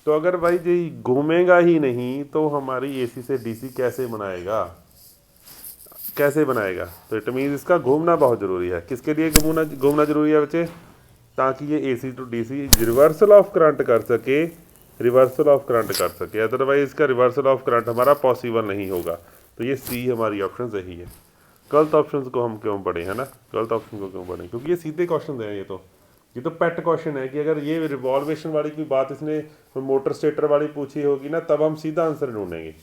Speaker 1: तो अगर भाई ये घूमेगा ही नहीं तो हमारी एसी से डीसी कैसे बनाएगा? तो इट मीन्स इसका घूमना बहुत ज़रूरी है। किसके लिए घूमना ज़रूरी है बच्चे? ताकि ये AC to DC reversal of current कर सके, अदरवाइज इसका रिवर्सल ऑफ करंट हमारा पॉसिबल नहीं होगा। तो ये सी हमारी ऑप्शन सही है। गलत ऑप्शन को हम क्यों पढ़े, है ना, गलत ऑप्शन को क्यों पढ़े? क्योंकि ये सीधे क्वेश्चन हैं। ये तो पेट क्वेश्चन है कि अगर ये रिवॉल्वेशन वाली कोई बात इसने मोटर स्टेटर वाली पूछी होगी ना, तब हम सीधा आंसर ढूंढेंगे।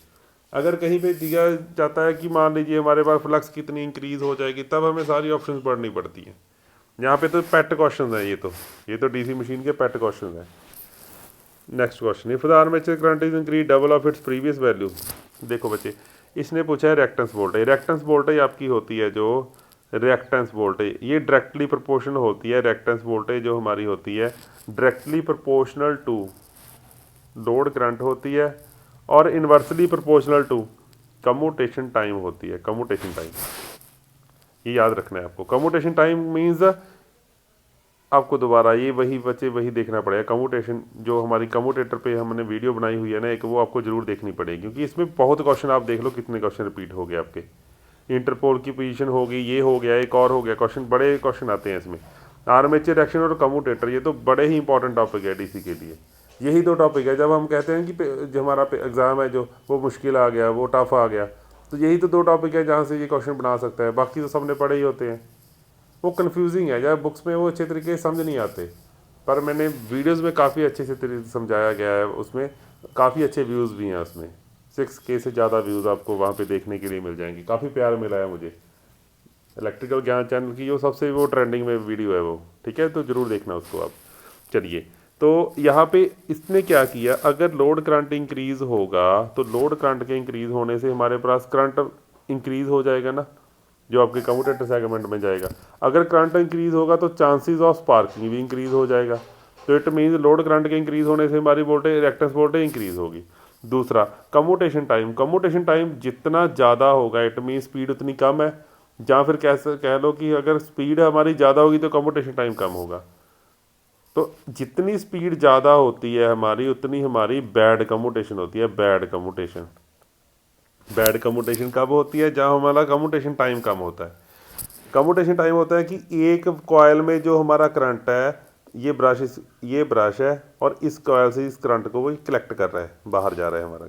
Speaker 1: अगर कहीं पे दिया जाता है कि मान लीजिए हमारे पास फ्लक्स कितनी इंक्रीज हो जाएगी, तब हमें सारी ऑप्शंस पढ़नी पड़ती हैं। यहाँ पे तो पेट क्वेश्चन है, ये तो डीसी मशीन के पेट क्वेश्चन है। Next question, if the armature current is increase double of its previous value. देखो बच्चे, इसने पूछा है रिएक्टेंस वोल्टेज। रिएक्टेंस वोल्टेज आपकी होती है जो रिएक्टेंस वोल्टेज, ये डायरेक्टली प्रोपोर्शनल होती है। रिएक्टेंस वोल्टेज जो हमारी होती है directly proportional to load current होती है, और inversely proportional to commutation time होती है। कम्यूटेशन टाइम, ये याद रखना है आपको। कम्यूटेशन टाइम मीन्स आपको दोबारा ये वही देखना पड़ेगा। कम्यूटेशन जो हमारी कम्यूटेटर पे हमने वीडियो बनाई हुई है ना एक, वो आपको जरूर देखनी पड़ेगी, क्योंकि इसमें बहुत क्वेश्चन, आप देख लो कितने क्वेश्चन रिपीट हो गए आपके। इंटरपोल की पोजीशन होगी, ये हो गया, एक और हो गया क्वेश्चन, बड़े क्वेश्चन आते हैं इसमें। आर्मेचर रिएक्शन और कम्यूटेटर, ये तो बड़े ही इंपॉर्टेंट टॉपिक है डीसी के लिए। यही दो टॉपिक है, जब हम कहते हैं कि जो हमारा एग्ज़ाम है जो वो मुश्किल आ गया, वो टफ आ गया, तो यही तो दो टॉपिक है जहाँ से ये क्वेश्चन बना सकता है, बाकी तो सबने पढ़े ही होते हैं। वो कन्फ्यूजिंग है, जब बुक्स में वो अच्छे तरीके से समझ नहीं आते, पर मैंने वीडियोस में काफ़ी अच्छे से तरीके से समझाया गया है, उसमें काफ़ी अच्छे व्यूज़ भी हैं, उसमें 6K से ज़्यादा व्यूज़ आपको वहाँ पे देखने के लिए मिल जाएंगे। काफ़ी प्यार मिला है मुझे इलेक्ट्रिकल ज्ञान चैनल की, जो सबसे वो ट्रेंडिंग में वीडियो है वो, ठीक है, तो ज़रूर देखना उसको आप। चलिए, तो यहाँ पे इसने क्या किया, अगर लोड करंट इंक्रीज़ होगा तो लोड करंट के इंक्रीज़ होने से हमारे पास करंट इंक्रीज़ हो जाएगा ना, जो आपके कम्यूटेटर सेगमेंट में जाएगा। अगर करंट इंक्रीज़ होगा तो चांसेस ऑफ स्पार्किंग भी इंक्रीज़ हो जाएगा। तो इट मीन्स लोड करंट के इंक्रीज़ होने से हमारी वोल्टेज, रिएक्टेंस वोल्टेज इंक्रीज़ होगी। दूसरा, कम्यूटेशन टाइम, कम्यूटेशन टाइम जितना ज़्यादा होगा इट मीन स्पीड उतनी कम है, या फिर कैसे कह लो कि अगर स्पीड हमारी ज़्यादा होगी तो कम्यूटेशन टाइम कम होगा। तो जितनी स्पीड ज़्यादा होती है हमारी, उतनी हमारी बैड कम्यूटेशन होती है। बैड कम्यूटेशन, बैड कम्यूटेशन कब होती है, जहाँ हमारा कम्यूटेशन टाइम कम होता है। कम्यूटेशन टाइम होता है कि एक कॉयल में जो हमारा करंट है, ये ब्रश है और इस कॉयल से इस करंट को वो कलेक्ट कर रहा है, बाहर जा रहा है हमारा।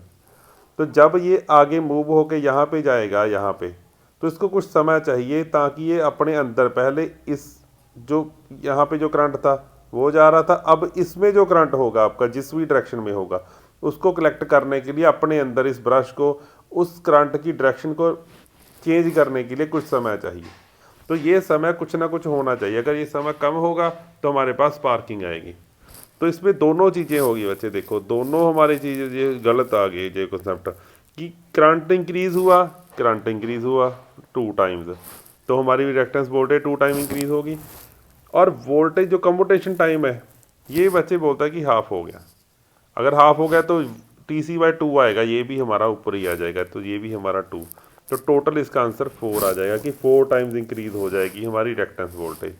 Speaker 1: तो जब ये आगे मूव होके यहाँ पे जाएगा, यहाँ पे, तो इसको कुछ समय चाहिए ताकि ये अपने अंदर, पहले इस जो यहाँ पे जो करंट था वो जा रहा था, अब इसमें जो करंट होगा आपका जिस भी डायरेक्शन में होगा, उसको कलेक्ट करने के लिए अपने अंदर इस ब्रश को, उस करंट की डायरेक्शन को चेंज करने के लिए कुछ समय चाहिए। तो ये समय कुछ ना कुछ होना चाहिए, अगर ये समय कम होगा तो हमारे पास स्पार्किंग आएगी। तो इसमें दोनों चीज़ें होगी बच्चे, देखो दोनों हमारी चीज़ें ये गलत आ गई, ये कॉन्सेप्ट कि करंट इंक्रीज़ हुआ, करंट इंक्रीज़ हुआ 2 टाइम्स, तो हमारी रिएक्टेंस वोल्टेज 2 टाइम इंक्रीज़ होगी। और वोल्टेज जो कम्यूटेशन टाइम है, ये बच्चे बोलता है कि हाफ हो गया। अगर हाफ हो गया तो TC/2 आएगा, ये भी हमारा ऊपर ही आ जाएगा, तो ये भी हमारा 2, तो टोटल इसका आंसर 4 आ जाएगा कि 4 टाइम्स इंक्रीज़ हो जाएगी हमारी रिएक्टेंस वोल्टेज,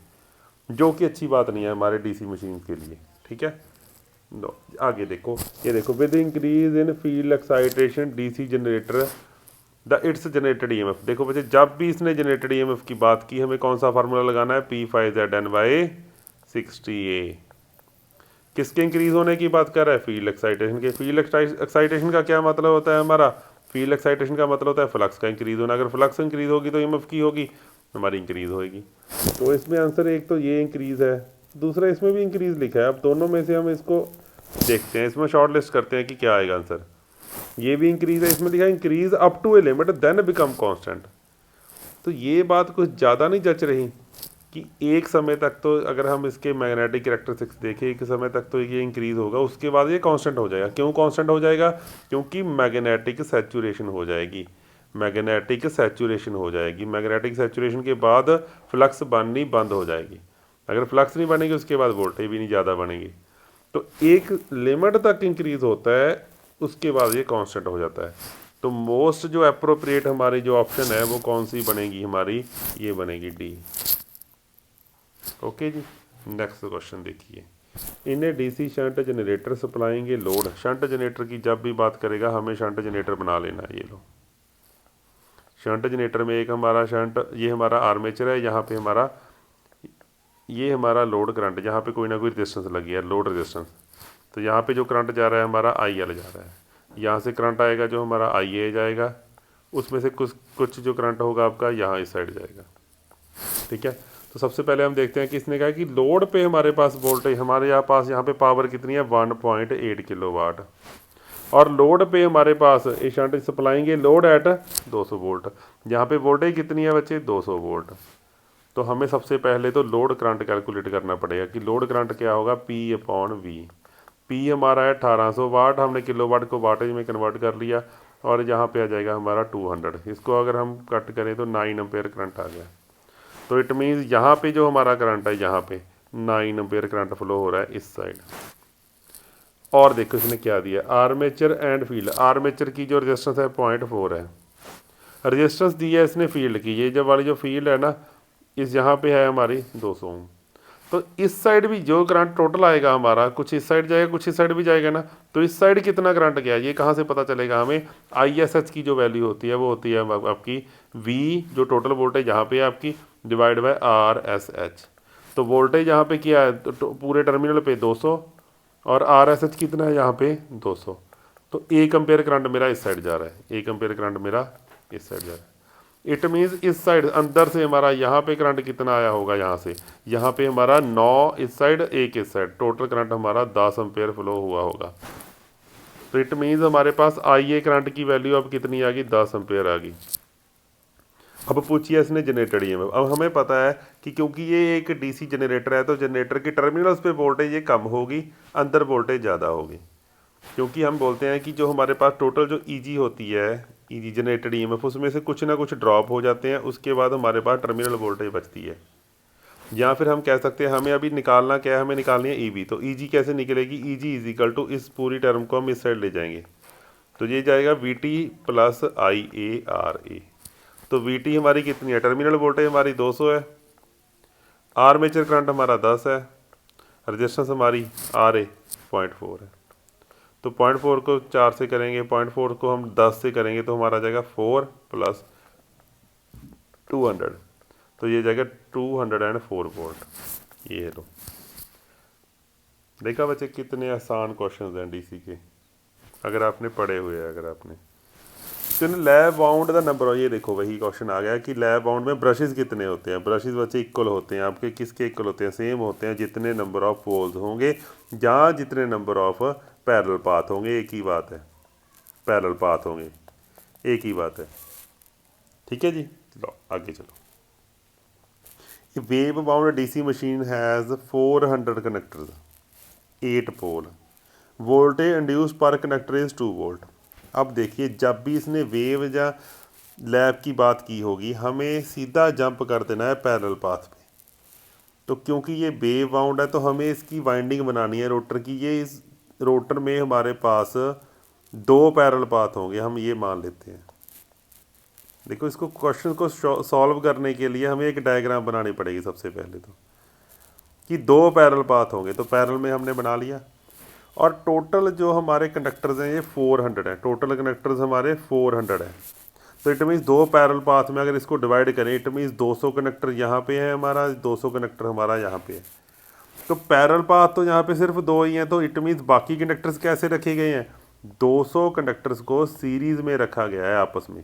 Speaker 1: जो कि अच्छी बात नहीं है हमारे डीसी मशीन के लिए, ठीक है। आगे देखो, ये देखो, with increase in field excitation DC generator the it's generated EMF. देखो बच्चे, जब भी इसने जनरेटेड ईएमएफ की बात की, हमें कौन सा फार्मूला लगाना है, P5ZN/60A। किसके इंक्रीज होने की बात कर रहा है, फील्ड एक्साइटेशन के। फील्ड एक्साइटेशन का क्या मतलब होता है हमारा, फील्ड एक्साइटेशन का मतलब होता है फ्लक्स का इंक्रीज होना। अगर फ्लक्स इंक्रीज होगी तो ईएमएफ की होगी हमारी इंक्रीज होगी। तो इसमें आंसर एक तो ये इंक्रीज है, दूसरा इसमें भी इंक्रीज लिखा है। अब दोनों में से हम इसको देखते हैं, इसमें शॉर्ट लिस्ट करते हैं कि क्या आएगा आंसर। ये भी इंक्रीज है, इसमें लिखा है increase up to a limit then become constant. तो ये बात कुछ ज़्यादा नहीं जच रही कि एक समय तक तो, अगर हम इसके मैग्नेटिक कैरेक्टरिस्टिक्स देखें, एक समय तक तो ये इंक्रीज़ होगा, उसके बाद ये कांस्टेंट हो जाएगा। क्यों कांस्टेंट हो जाएगा, क्योंकि मैग्नेटिक सैचुरेशन हो जाएगी, मैग्नेटिक सैचुरेशन हो जाएगी। मैग्नेटिक सैचुरेशन के बाद फ्लक्स बननी बंद हो जाएगी। अगर फ्लक्स नहीं बनेगी उसके बाद वोल्टेज भी नहीं ज़्यादा बनेगी। तो एक लिमिट तक इंक्रीज़ होता है, उसके बाद ये कांस्टेंट हो जाता है। तो मोस्ट जो अप्रोप्रिएट हमारी जो ऑप्शन है वो कौन सी बनेगी हमारी, ये बनेगी डी। ओके जी, नेक्स्ट क्वेश्चन देखिए। इन्हें डीसी शंट जनरेटर सप्लाएंगे लोड। शंट जनरेटर की जब भी बात करेगा हमें शंट जनरेटर बना लेना है। ये लो, शंट जनरेटर में एक हमारा शंट, ये हमारा आर्मेचर है, यहाँ पे हमारा, ये हमारा लोड करंट, जहाँ पे कोई ना कोई रेजिस्टेंस लगी है, लोड रेजिस्टेंस। तो यहाँ पे जो करंट जा रहा है हमारा IL जा रहा है, यहाँ से करंट आएगा जो हमारा IA जाएगा, उसमें से कुछ जो करंट होगा आपका यहाँ इस साइड जाएगा, ठीक है। तो सबसे पहले हम देखते हैं कि इसने कहा कि लोड पे हमारे पास वोल्टेज, हमारे यहाँ पे पावर कितनी है 1.8 किलोवाट, और लोड पे हमारे पास ये शंट सप्लाएंगे लोड एट 200 वोल्ट। यहाँ पे वोल्टेज कितनी है बच्चे 200 वोल्ट। तो हमें सबसे पहले तो लोड करंट कैलकुलेट करना पड़ेगा कि लोड करंट क्या होगा, P/V। P हमारा है 1800 वाट, हमने किलोवाट को वाटेज में कन्वर्ट कर लिया, और यहाँ पे आ जाएगा हमारा 200। इसको अगर हम कट करें तो 9 एम्पेयर करंट आ गया। तो इट मीन्स यहाँ पे जो हमारा करंट है, यहाँ पे 9 एम्पेयर करंट फ्लो हो रहा है इस साइड। और देखो इसने क्या दिया, आर्मेचर एंड फील्ड। आर्मेचर की जो रेजिस्टेंस है 0.4 है, रेजिस्टेंस दी है इसने फील्ड की, ये जब वाली जो फील्ड है ना, इस यहाँ पे है हमारी 200 ओम। तो इस साइड भी जो करंट टोटल आएगा हमारा, कुछ इस साइड जाएगा कुछ इस साइड भी जाएगा ना, तो इस साइड कितना करंट गया ये कहाँ से पता चलेगा हमें? ISH की जो वैल्यू होती है वो होती है आपकी V, जो टोटल वोल्टेज यहाँ पे है आपकी, डिवाइड बाय RSH। तो वोल्टेज यहाँ पे क्या है पूरे टर्मिनल पे 200 और RSH कितना है यहाँ पे 200। तो 1 एम्पेयर करंट मेरा इस साइड जा रहा है, 1 एम्पेयर करंट मेरा इस साइड जा रहा है। इट मीन्स इस साइड अंदर से हमारा यहाँ पे करंट कितना आया होगा, यहाँ से यहाँ पे हमारा 9 इस साइड 1 इस साइड, टोटल करंट हमारा 10 एम्पेयर फ्लो हुआ होगा। तो इट मीन्स हमारे पास IA करंट की वैल्यू अब कितनी आ गई, 10 एम्पेयर आ गई। अब पूछिए इसने जनरेटेड EMF। अब हमें पता है कि क्योंकि ये एक DC जनरेटर है तो जनरेटर के टर्मिनल्स पे वोल्टेज ये कम होगी, अंदर वोल्टेज ज़्यादा होगी, क्योंकि हम बोलते हैं कि जो हमारे पास टोटल जो EG होती है, EG जनरेटेड EMF, उसमें से कुछ ना कुछ ड्रॉप हो जाते हैं, उसके बाद हमारे पास टर्मिनल वोल्टेज बचती है। या फिर हम कह सकते हैं हमें अभी निकालना क्या है, हमें निकालनी है EB। तो EG कैसे निकलेगी, EG इज इक्वल टू इस पूरी टर्म को हम इस साइड ले जाएंगे, तो ये जाएगा VT प्लस IARA। तो VT हमारी कितनी है, टर्मिनल वोल्टेज हमारी 200 है, आर्मेचर करंट हमारा 10 है, रजिस्टेंस हमारी RA 0.4 है। तो 0.4 को 4 से करेंगे, 0.4 को हम 10 से करेंगे तो हमारा जाएगा 4 प्लस 200, तो ये जाएगा 204 वोल्ट। ये लो, देखा बच्चे कितने आसान क्वेश्चंस हैं DC के, अगर आपने पढ़े हुए हैं, अगर आपने तो लैब बाउंड का नंबर, ये देखो वही क्वेश्चन आ गया कि लैब बाउंड में ब्रशेस कितने होते हैं। ब्रशेस बच्चे इक्वल होते हैं आपके, किसके इक्वल होते हैं, सेम होते हैं जितने नंबर ऑफ पोल्स होंगे या जितने नंबर ऑफ पैरेलल पाथ होंगे, एक ही बात है, पैरेलल पाथ होंगे, एक ही बात है। ठीक है जी, चलो आगे चलो। Wave wound DC machine has 400 connectors, 8 pole, voltage induce per connector is 2 volt. अब देखिए जब भी इसने वेव या लैब की बात की होगी, हमें सीधा जंप कर देना है पैरेलल पाथ पे। तो क्योंकि ये वेव बाउंड है तो हमें इसकी वाइंडिंग बनानी है रोटर की। ये इस रोटर में हमारे पास 2 पैरेलल पाथ होंगे, हम ये मान लेते हैं। देखो इसको क्वेश्चन को सॉल्व करने के लिए हमें एक डायग्राम बनानी पड़ेगी सबसे पहले, तो कि 2 पैरेलल पाथ होंगे, तो पैरेलल में हमने बना लिया। और टोटल जो हमारे कंडक्टर्स हैं ये 400 है, टोटल कंडक्टर्स हमारे 400 है। तो इट मीन्स 2 पैरेलल पाथ में अगर इसको डिवाइड करें, इट मीन्स 200 कनेक्टर यहाँ पे है हमारा, 200 कनेक्टर हमारा यहाँ पे है। तो पैरेलल पाथ तो यहाँ पे सिर्फ 2 ही हैं, तो इट मीन्स बाकी कंडक्टर्स कैसे रखे गए हैं, 200 कंडक्टर्स को सीरीज़ में रखा गया है आपस में।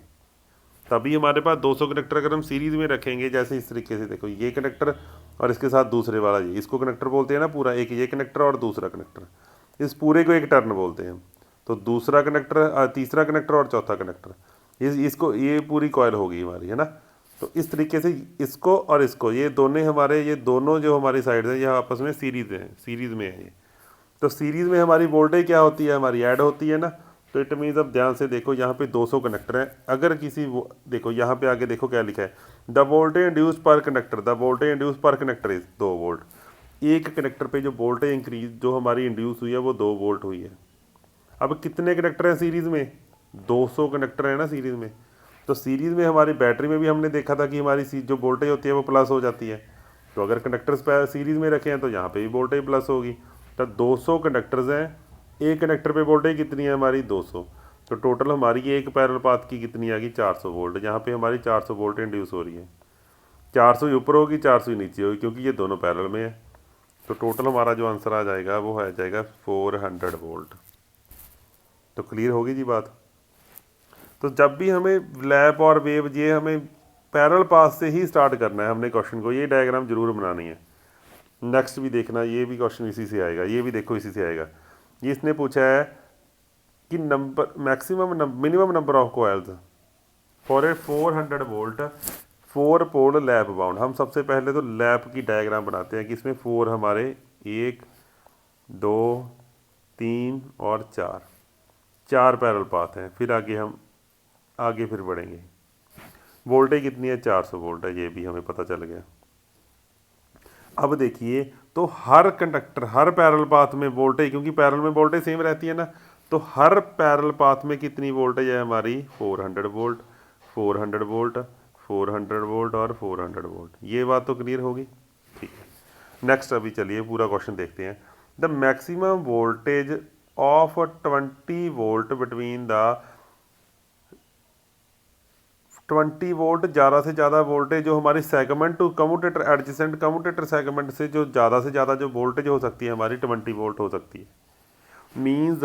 Speaker 1: तभी हमारे पास 200 कनेक्टर अगर हम सीरीज़ में रखेंगे, जैसे इस तरीके से देखो, ये कनेक्टर और इसके साथ दूसरे वाला, ये इसको कनेक्टर बोलते हैं ना पूरा, एक ये कनेक्टर और दूसरा कनेक्टर, इस पूरे को एक टर्न बोलते हैं। तो दूसरा कनेक्टर, तीसरा कनेक्टर और चौथा कनेक्टर, इसको, ये पूरी कॉइल होगी हमारी, है ना। तो इस तरीके से इसको और इसको, ये दोनों हमारे, ये दोनों जो हमारी साइड है ये आपस में सीरीज़ हैं, सीरीज़ में है ये। तो सीरीज़ में हमारी वोल्टेज क्या होती है, हमारी ऐड होती है ना। तो इट मीन्स अब ध्यान से देखो, यहाँ पे 200 कनेक्टर हैं, अगर किसी देखो यहाँ पे आगे देखो क्या लिखा है, the voltage induce per connector, the voltage induce per connector is 2 volt. एक कनेक्टर पे जो वोल्टेज इंक्रीज जो हमारी इंड्यूस हुई है वो 2 वोल्ट हुई है। अब कितने कनेक्टर हैं सीरीज़ में, 200 कनेक्टर है ना सीरीज़ में। तो सीरीज़ में हमारी बैटरी में भी हमने देखा था कि हमारी जो वोल्टेज होती है वो प्लस हो जाती है। तो अगर कंडक्टर्स सीरीज़ में रखे हैं तो यहाँ पे भी वोल्टेज प्लस होगी। तो 200 कंडक्टर्स हैं, एक कनेक्टर पे वोल्टेज कितनी है हमारी 200। तो टोटल हमारी एक पैरेलल पाथ की कितनी आ गई 400 वोल्ट। यहाँ पे हमारी 400 वोल्ट इंड्यूस हो रही है, 400 ही ऊपर होगी 400 ही नीचे होगी, क्योंकि ये दोनों पैरेलल में है। तो टोटल हमारा जो आंसर आ जाएगा वो आ जाएगा 400 वोल्ट। तो क्लियर होगी जी बात। तो जब भी हमें लैप और वेव, ये हमें पैरेलल पाथ से ही स्टार्ट करना है हमने क्वेश्चन को, ये डायग्राम जरूर बनानी है। नेक्स्ट भी देखना, ये भी क्वेश्चन इसी से आएगा, ये भी देखो इसी से आएगा। ये इसने पूछा है कि number maximum minimum number of coils for a 400 volt 4 pole lap bound. हम सबसे पहले तो लैप की डायग्राम बनाते हैं कि इसमें 4 हमारे 1 2 3 और 4 पैरेलल पाथ हैं। फिर आगे हम फिर बढ़ेंगे। वोल्टेज कितनी है 400 वोल्ट है, ये भी हमें पता चल गया। अब देखिए, तो हर कंडक्टर, हर पैरेलल पाथ में वोल्टेज, क्योंकि पैरेलल में वोल्टेज सेम रहती है ना, तो हर पैरेलल पाथ में कितनी वोल्टेज है हमारी 400 वोल्ट 400 वोल्ट 400 वोल्ट और 400 वोल्ट। ये बात तो क्लियर होगी, ठीक है। नेक्स्ट अभी चलिए पूरा क्वेश्चन देखते हैं। The maximum voltage of 20 volt between the 20 volt ज़्यादा से ज़्यादा वोल्टेज जो हमारी segment to commutator adjacent commutator segment से जो ज़्यादा से ज़्यादा जो वोल्टेज हो सकती है हमारी 20 वोल्ट हो सकती है। मीन्स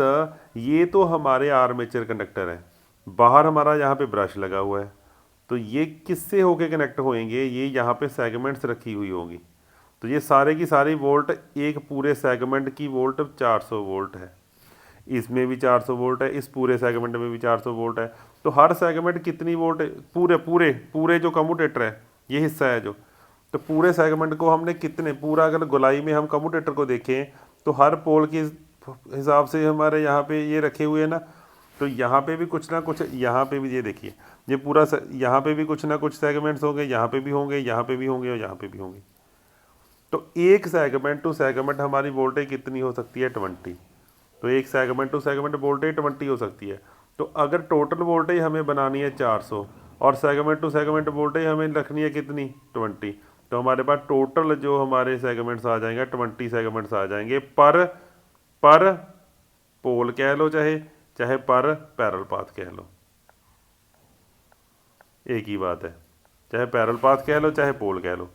Speaker 1: ये तो हमारे आर्मेचर कंडक्टर है, बाहर हमारा यहाँ पे ब्रश लगा हुआ है, तो ये किससे होके कनेक्ट होएंगे, ये यहाँ पे सेगमेंट्स रखी हुई होंगी। तो ये सारे की सारी वोल्ट एक पूरे सेगमेंट की वोल्ट 400 वोल्ट है, इसमें भी 400 वोल्ट है, इस पूरे सेगमेंट में भी 400 वोल्ट है। तो हर सेगमेंट कितनी वोल्ट, पूरे पूरे पूरे जो कम्यूटेटर है ये हिस्सा है जो, तो पूरे सेगमेंट को हमने कितने, पूरा अगर गोलाई में हम कम्यूटेटर को देखें तो हर पोल के हिसाब से हमारे यहाँ पे ये रखे हुए हैं ना, तो यहाँ पे भी कुछ ना कुछ, यहाँ पे भी ये देखिए ये पूरा यहाँ पे भी कुछ ना कुछ सेगमेंट्स होंगे, यहाँ पे भी होंगे, यहाँ पे भी होंगे और यहाँ पे भी होंगे। तो एक सेगमेंट टू सेगमेंट हमारी वोल्टेज कितनी हो सकती है, 20। तो एक सेगमेंट टू सेगमेंट वोल्टेज 20 हो सकती है। तो अगर टोटल वोल्टेज हमें बनानी है 400 और सेगमेंट टू सेगमेंट वोल्टेज हमें रखनी है कितनी, 20, तो हमारे पास टोटल जो हमारे सेगमेंट्स आ जाएंगे 20 सेगमेंट्स आ जाएंगे पर पोल कह लो, चाहे चाहे पर पैरेलल पाथ कह लो, एक ही बात है, चाहे पैरेलल पाथ कह लो चाहे पोल कह लो,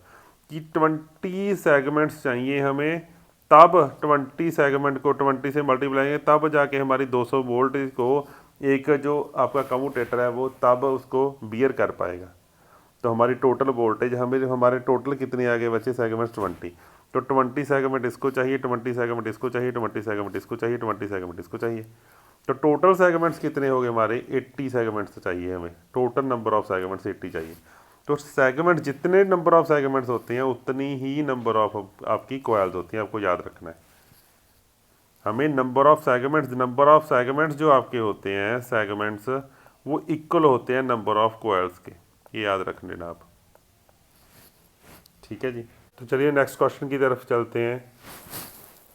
Speaker 1: कि 20 सेगमेंट्स चाहिए हमें, तब 20 सेगमेंट को 20 से मल्टीप्लाई तब जाके हमारी 200 वोल्ट को एक जो आपका कम्यूटेटर है वो तब उसको बियर कर पाएगा। तो हमारी टोटल वोल्टेज हमें, हमारे टोटल कितने आगे बचे सेगमेंट्स, 20। तो 20 सेगमेंट इसको चाहिए, 20 सेगमेंट इसको चाहिए, 20 सेगमेंट इसको चाहिए, 20 सेगमेंट इसको चाहिए। तो टोटल सेगमेंट्स कितने हो गए हमारे, 80 सेगमेंट्स चाहिए हमें, टोटल नंबर ऑफ सेगमेंट्स 80 चाहिए। तो सेगमेंट जितने नंबर ऑफ सेगमेंट्स होते हैं उतनी ही नंबर ऑफ आपकी कॉइल्स होती हैं, आपको याद रखना है। हमें नंबर ऑफ सेगमेंट्स जो आपके होते हैं सेगमेंट्स वो इक्वल होते हैं नंबर ऑफ कॉइल्स के, ये याद रख लेना आप, ठीक है जी। तो चलिए नेक्स्ट क्वेश्चन की तरफ चलते हैं।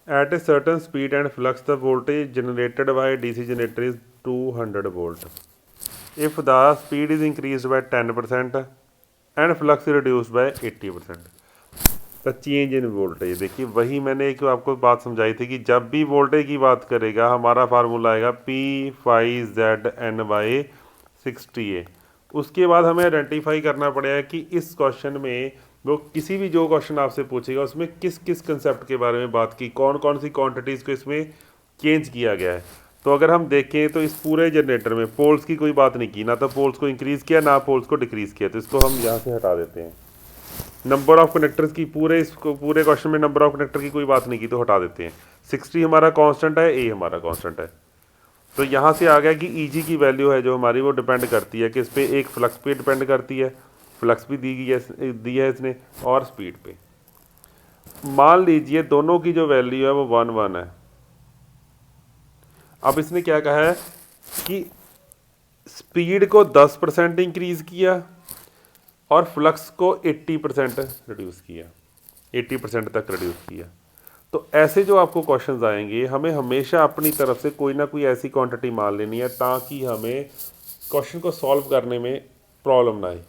Speaker 1: At a certain speed and flux the voltage generated by DC generator is 200 volt. If the speed is increased by 10% and flux reduced by 80%, the change in voltage. देखिए वही मैंने एक आपको बात समझाई थी कि जब भी वोल्टेज की बात करेगा हमारा फार्मूला आएगा P5ZN/60A। उसके बाद हमें आइडेंटिफाई करना पड़ेगा कि इस क्वेश्चन में वो किसी भी जो क्वेश्चन आपसे पूछेगा उसमें किस किस कंसेप्ट के बारे में बात की, कौन कौन सी क्वांटिटीज़ को इसमें चेंज किया गया है। तो अगर हम देखें तो इस पूरे जनरेटर में पोल्स की कोई बात नहीं की, ना तो पोल्स को इंक्रीज़ किया ना पोल्स को डिक्रीज़ किया, तो इसको हम यहाँ से हटा देते हैं। नंबर ऑफ कनेक्टर्स की पूरे क्वेश्चन में नंबर ऑफ कनेक्टर की कोई बात नहीं की, तो हटा देते हैं। 60 हमारा कांस्टेंट है, ए हमारा कांस्टेंट है। तो यहाँ से आ गया कि ईजी की वैल्यू है जो हमारी वो डिपेंड करती है किस पे, एक फ्लक्स पे डिपेंड करती है, फ्लक्स भी दी है इसने, और स्पीड पे। मान लीजिए दोनों की जो वैल्यू है वो 1 है। अब इसने क्या कहा है कि स्पीड को 10% इंक्रीज किया और फ्लक्स को 80% रिड्यूस किया, 80% तक रिड्यूस किया। तो ऐसे जो आपको क्वेश्चंस आएंगे हमें हमेशा अपनी तरफ से कोई ना कोई ऐसी क्वांटिटी मान लेनी है ताकि हमें क्वेश्चन को सॉल्व करने में प्रॉब्लम ना आए।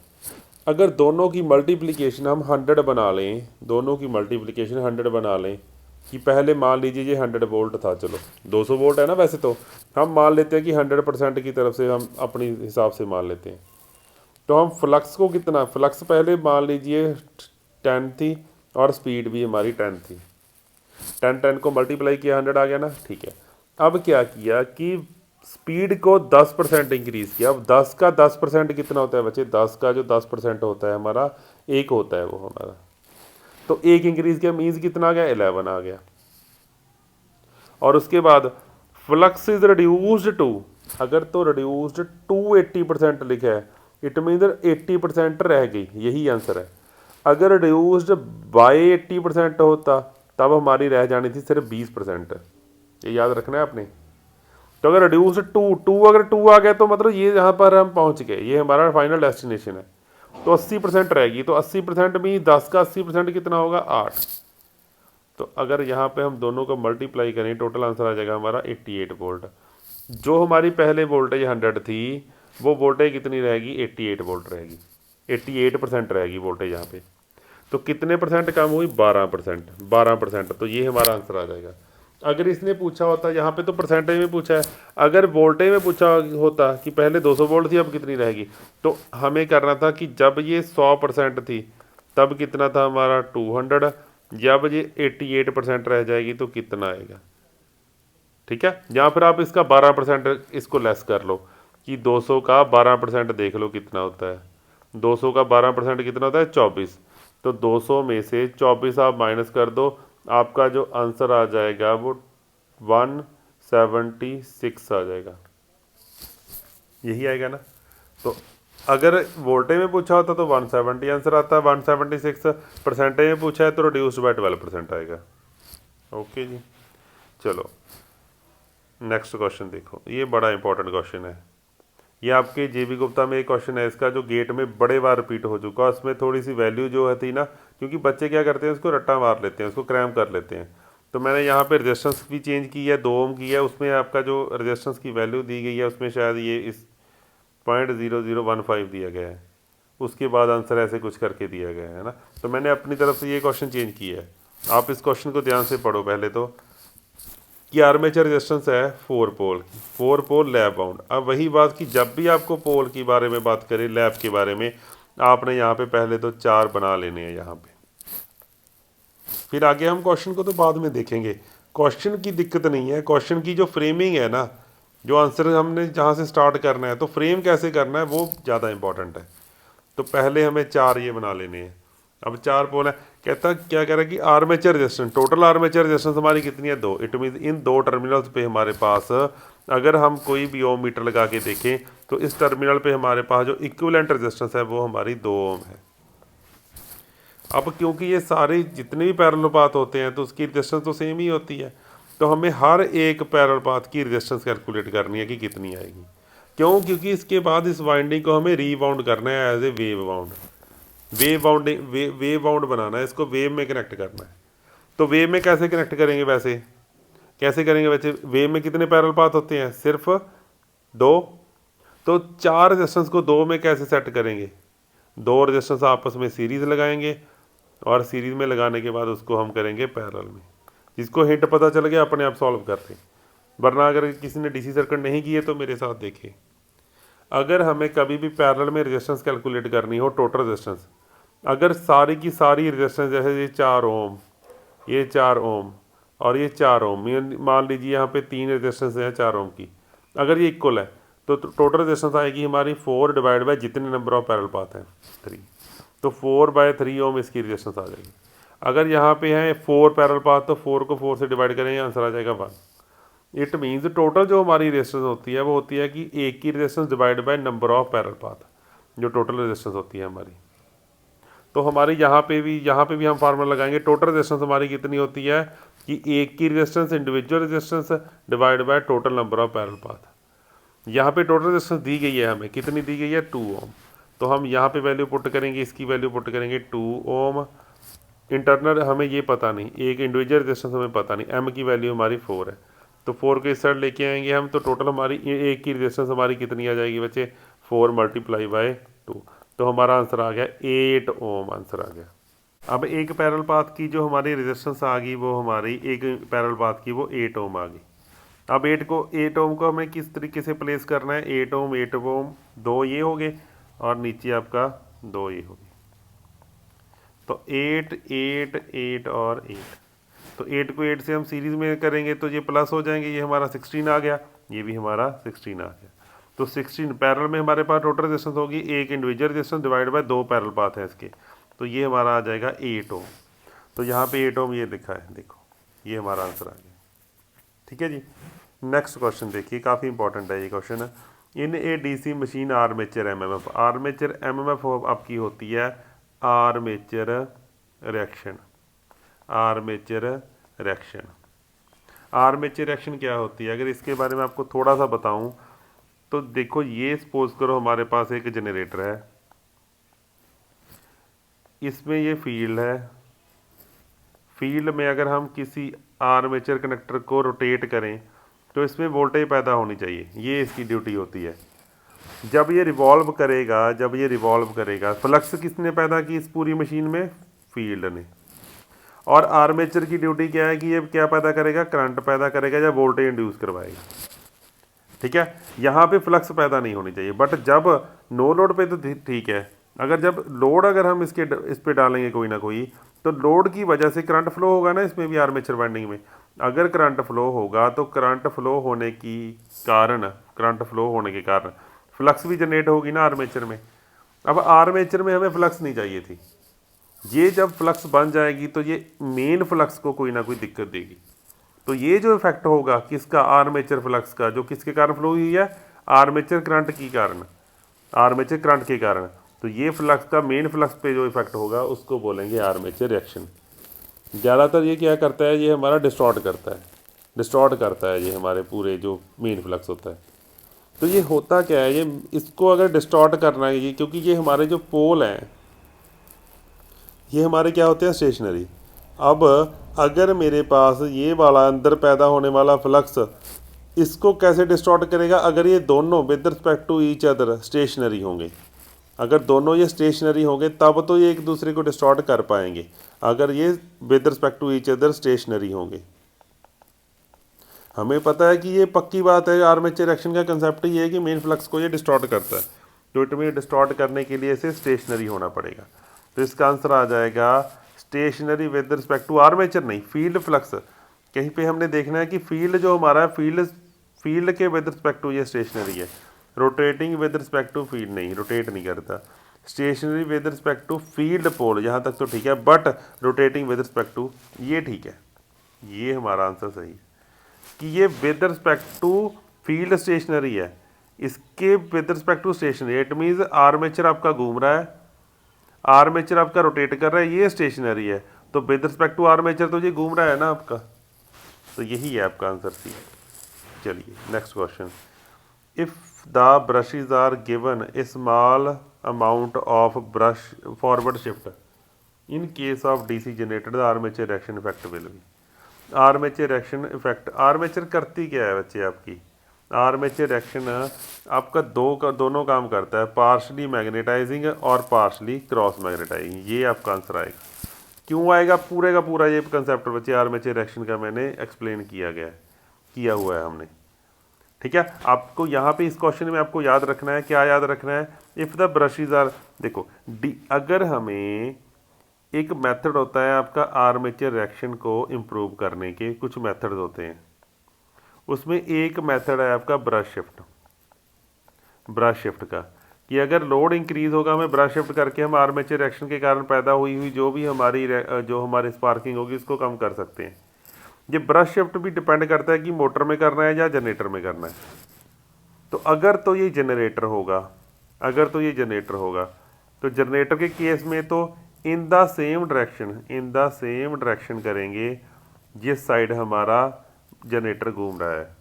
Speaker 1: अगर दोनों की मल्टीप्लिकेशन हम 100 बना लें, दोनों की मल्टीप्लिकेशन 100 बना लें, कि पहले मान लीजिए ये 100 वोल्ट था, चलो 200 वोल्ट है ना, वैसे तो हम मान लेते हैं कि 100% की तरफ से हम अपनी हिसाब से मान लेते हैं। तो हम फ्लक्स को कितना, फ्लक्स पहले मान लीजिए 10 थी और स्पीड भी हमारी 10 थी, 10 को मल्टीप्लाई किया 100 आ गया ना, ठीक है। अब क्या किया कि स्पीड को 10% इंक्रीज़ किया। अब 10 का 10% कितना होता है बच्चे, 10 का जो 10% होता है हमारा 1 होता है वो हमारा, तो 1 इंक्रीज़ किया मीन्स कितना आ गया, 11 आ गया। और उसके बाद फ्लक्स इज रिड्यूस्ड टू, अगर तो रिड्यूस्ड टू 80% लिखा है, इट मीन 80% रह गई, यही आंसर है। अगर रिड्यूस्ड बाय 80% होता तब हमारी रह जानी थी सिर्फ 20%, ये याद रखना है आपने। तो अगर रिड्यूस्ड टू अगर 2 आ गया तो मतलब ये यहाँ पर हम पहुँच गए, ये हमारा फाइनल डेस्टिनेशन है। तो 80% रहेगी, तो 80% में 10 का 80% कितना होगा, 8। तो अगर यहाँ पे हम दोनों को मल्टीप्लाई करें टोटल आंसर आ जाएगा हमारा 88 वोल्ट। जो हमारी पहले वोल्टेज 100 थी वो वोल्टेज कितनी रहेगी, 88 वोल्ट रहेगी, 88% रहेगी वोल्टेज यहाँ पे। तो कितने परसेंट कम हुई, 12%, 12%। तो ये हमारा आंसर आ जाएगा। अगर इसने पूछा होता, यहाँ पे तो परसेंटेज में पूछा है, अगर वोल्टेज में पूछा होता कि पहले 200 वोल्ट थी अब कितनी रहेगी, तो हमें करना था कि जब ये 100% थी तब कितना था हमारा 200, जब ये 88% रह जाएगी तो कितना आएगा। ठीक है, या फिर आप इसका 12% इसको लेस कर लो कि 200 का 12% देख लो कितना होता है। 200 का 12% कितना होता है, 24। तो 200 में से 24 आप माइनस कर दो, आपका जो आंसर आ जाएगा वो 176 आ जाएगा। यही आएगा ना। तो अगर वोल्टेज में पूछा होता तो 170 आंसर आता है, 176 परसेंटेज में पूछा है तो रिड्यूस्ड बाय 12% आएगा। ओके जी, चलो नेक्स्ट क्वेश्चन देखो, ये बड़ा इंपॉर्टेंट क्वेश्चन है। ये आपके जेबी गुप्ता में एक क्वेश्चन है इसका, जो गेट में बड़े बार रिपीट हो चुका है। उसमें थोड़ी सी वैल्यू जो है थी ना, क्योंकि बच्चे क्या करते हैं उसको रट्टा मार लेते हैं, उसको क्रैम कर लेते हैं। तो मैंने यहाँ पे रेजिस्टेंस भी चेंज की है, 2 ओम की है। उसमें आपका जो रेजिस्टेंस की वैल्यू दी गई है उसमें शायद ये इस 0.0015 दिया गया है, उसके बाद आंसर ऐसे कुछ करके दिया गया है ना। तो मैंने अपनी तरफ से ये क्वेश्चन चेंज किया है। आप इस क्वेश्चन को ध्यान से पढ़ो पहले तो, कि आर्मेचर रेजिस्टेंस है 4 पोल, 4 पोल लैप बाउंड। अब वही बात कि जब भी आपको पोल के बारे में बात करें, लैप के बारे में, आपने यहाँ पे पहले तो 4 बना लेने हैं यहाँ पे, फिर आगे हम क्वेश्चन को तो बाद में देखेंगे। क्वेश्चन की दिक्कत नहीं है, क्वेश्चन की जो फ्रेमिंग है ना, जो आंसर हमने जहाँ से स्टार्ट करना है तो फ्रेम कैसे करना है वो ज़्यादा इंपॉर्टेंट है। तो पहले हमें 4 ये बना लेने हैं। अब 4 पोल है, कहता क्या कह रहा है कि armature resistance, total armature resistance हमारी कितनी है, 2। इट मीन इन 2 टर्मिनल्स पे हमारे पास अगर हम कोई भी ओम मीटर लगा के देखें तो इस टर्मिनल पे हमारे पास जो इक्विवेलेंट रेजिस्टेंस है वो हमारी 2 ओम है। अब क्योंकि ये सारे जितने भी पैरेलल पाथ होते हैं तो उसकी रेजिस्टेंस तो सेम ही होती है, तो हमें हर एक पैरेलल पाथ की रेजिस्टेंस कैलकुलेट करनी है कि कितनी आएगी। क्यों, क्योंकि इसके बाद इस वाइंडिंग को हमें रीबाउंड करना है as a wave bound, wave bound बनाना है, इसको वेव में कनेक्ट करना है। तो वेव में कैसे कनेक्ट करेंगे, वैसे कैसे करेंगे वैसे, वेव में कितने पैरेलल पाथ होते हैं, सिर्फ 2। तो 4 रेजिस्टेंस को 2 में कैसे सेट करेंगे, 2 रेजिस्टेंस आपस में सीरीज लगाएंगे और सीरीज में लगाने के बाद उसको हम करेंगे पैरेलल में। जिसको हिंट पता चल गया अपने आप सॉल्व कर लें, वरना अगर किसी ने डीसी सर्किट नहीं किए तो मेरे साथ देखें। अगर हमें कभी भी पैरेलल में रेजिस्टेंस कैलकुलेट करनी हो, टोटल रेजिस्टेंस, अगर सारी की सारी रेजिस्टेंस, जैसे ये 4 ओम, ये 4 ओम और ये 4 ओम, मान लीजिए यहाँ पे 3 रेजिस्टेंस है 4 ओम की, अगर ये इक्वल है तो टोटल रेजिस्टेंस आएगी हमारी 4 डिवाइड बाय जितने नंबर ऑफ पैरेलल पाथ हैं 3, तो 4/3 ओम इसकी रेजिस्टेंस आ जाएगी। अगर यहाँ पे है 4 पैरेलल पाथ तो 4 को 4 से डिवाइड करेंगे, आंसर आ जाएगा 1। इट मीन्स टोटल जो हमारी रेजिस्टेंस होती है वो होती है कि एक की resistance divide by number of parallel path, जो टोटल रेजिस्टेंस होती है हमारी। तो हमारी यहाँ पे भी हम फार्मूला लगाएंगे, टोटल रेजिस्टेंस हमारी कितनी होती है कि एक की resistance individual resistance divide by total number of parallel path. यहाँ पे टोटल रेजिस्टेंस दी गई है, हमें कितनी दी गई है, 2 ओम। तो हम यहाँ पे वैल्यू पुट करेंगे, इसकी वैल्यू पुट करेंगे 2 ओम। इंटरनल हमें ये पता नहीं, एक इंडिविजुअल रेजिस्टेंस हमें पता नहीं, एम की वैल्यू हमारी 4 है, तो 4 के इस साइड लेके आएंगे हम, तो टोटल हमारी एक की रेजिस्टेंस हमारी कितनी आ जाएगी बच्चे, 4 × 2। तो हमारा आंसर आ गया 8 ओम, आंसर आ गया। अब एक पैरेलल पाथ की जो हमारी रेजिस्टेंस आ गई वो हमारी, एक पैरेलल पाथ की वो 8 ओम आ गई। अब 8 ओम को हमें किस तरीके से प्लेस करना है, 8 ओम 8 ओम 2 ये हो गए और नीचे आपका 2 ये हो गए, तो 8 8 8 और 8। तो 8 को 8 से हम सीरीज में करेंगे तो ये प्लस हो जाएंगे, ये हमारा 16 आ गया, ये भी हमारा 16 आ गया। तो 16 पैरेलल में हमारे पास टोटल रेजिस्टेंस होगी एक individual resistance divide by 2 parallel path है इसके, तो ये हमारा आ जाएगा 8 ओम। तो यहाँ पे 8 ओम ये लिखा है, देखो ये हमारा आंसर आ गया। ठीक है जी, नेक्स्ट क्वेश्चन देखिए, काफ़ी इंपॉर्टेंट है ये question. In a DC machine armature MMF, armature MMF आपकी होती है armature reaction. Armature reaction, armature reaction क्या होती है, अगर इसके बारे में आपको थोड़ा सा बताऊं तो देखो, ये सपोज करो हमारे पास एक जनरेटर है, इसमें ये फील्ड है, फील्ड में अगर हम किसी आर्मेचर कनेक्टर को रोटेट करें तो इसमें वोल्टेज पैदा होनी चाहिए, ये इसकी ड्यूटी होती है। जब ये रिवॉल्व करेगा, फ्लक्स किसने पैदा की इस पूरी मशीन में, फील्ड ने। और आर्मेचर की ड्यूटी क्या है कि ये क्या पैदा करेगा, करंट पैदा करेगा या वोल्टेज इंड्यूस करवाएगा। ठीक है, यहाँ पे फ्लक्स पैदा नहीं होनी चाहिए। बट जब नो लोड पे तो ठीक है, अगर जब लोड अगर हम इस पे डालेंगे कोई ना कोई, तो लोड की वजह से करंट फ्लो होगा ना इसमें भी, आर्मेचर वाइंडिंग में। अगर करंट फ्लो होगा तो करंट फ्लो होने के कारण फ्लक्स भी जनरेट होगी ना आर्मेचर में। अब आर्मेचर में हमें फ्लक्स नहीं चाहिए थी, ये जब फ्लक्स बन जाएगी तो ये मेन फ्लक्स को कोई ना कोई दिक्कत देगी। तो ये जो इफेक्ट होगा किसका, आर्मेचर फ्लक्स का, जो किसके कारण फ्लो हुई है, आर्मेचर करंट के कारण। तो ये फ्लक्स का मेन फ्लक्स पे जो इफेक्ट होगा उसको बोलेंगे आर्मेचर रिएक्शन। ज़्यादातर ये क्या करता है, ये हमारा डिस्टॉर्ट करता है ये हमारे पूरे जो मेन फ्लक्स होता है। तो ये होता क्या है, ये इसको अगर डिस्टॉर्ट करना है ये, क्योंकि ये हमारे जो पोल हैं ये हमारे क्या होते हैं, स्टेशनरी। अब अगर मेरे पास ये वाला अंदर पैदा होने वाला फ्लक्स इसको कैसे डिस्टॉर्ट करेगा, अगर ये दोनों with respect to each other stationary होंगे, अगर दोनों ये स्टेशनरी होंगे तब तो ये एक दूसरे को डिस्टॉर्ट कर पाएंगे। अगर ये with respect to each other stationary होंगे, हमें पता है कि ये पक्की बात है, आर्मेचर रिएक्शन का कंसेप्ट ये है कि मेन फ्लक्स को ये डिस्टॉर्ट करता है। तो इट डिस्टॉर्ट करने के लिए इसे स्टेशनरी होना पड़ेगा। तो इसका आंसर आ जाएगा stationary with respect to armature नहीं, फील्ड फ्लक्स। कहीं पे हमने देखना है कि फील्ड जो हमारा है, फील्ड के विद रिस्पेक्ट टू ये स्टेशनरी है। Rotating with respect to field नहीं, रोटेट नहीं करता। Stationary with respect to field pole, यहाँ तक तो ठीक है, but rotating with respect to, ये ठीक है, ये हमारा आंसर सही है कि ये with respect to field stationary है, इसके with respect to stationary. It means armature आपका घूम रहा है, आर्मेचर आपका रोटेट कर रहा है, ये स्टेशनरी है, तो विद रिस्पेक्ट टू आर्मेचर तो ये घूम रहा है ना आपका। तो यही है आपका आंसर सी। चलिए next question. If the brushes are given a small amount of brush forward shift in case of DC generated the armature reaction effect will be. Armature reaction effect, armature करती क्या है बच्चे आपकी, armature reaction आपका दोनों काम करता है, पार्शली मैग्नेटाइजिंग और पार्शली क्रॉस मैग्नेटाइजिंग। ये आपका आंसर आएगा। क्यों आएगा, पूरे का पूरा ये कंसेप्ट बच्चे आर्मेचर रिएक्शन का मैंने एक्सप्लेन किया हुआ है हमने। ठीक है, आपको यहाँ पे इस क्वेश्चन में आपको याद रखना है, क्या याद रखना है, इफ़ द ब्रशेज आर, देखो अगर हमें एक मेथड होता है आपका आर्मेचर रिएक्शन को इम्प्रूव करने के, कुछ मेथड्स होते हैं, उसमें एक मेथड है आपका ब्रश शिफ्ट का, कि अगर लोड इंक्रीज होगा हमें ब्रश शिफ्ट करके हम आर्मेचर रिएक्शन के कारण पैदा हुई जो भी हमारी स्पार्किंग होगी उसको कम कर सकते हैं। ये ब्रश शिफ्ट भी डिपेंड करता है कि मोटर में करना है या जनरेटर में करना है। तो अगर तो ये जनरेटर होगा तो जनरेटर के केस में तो इन द सेम डायरेक्शन करेंगे जिस साइड हमारा जनरेटर घूम रहा है।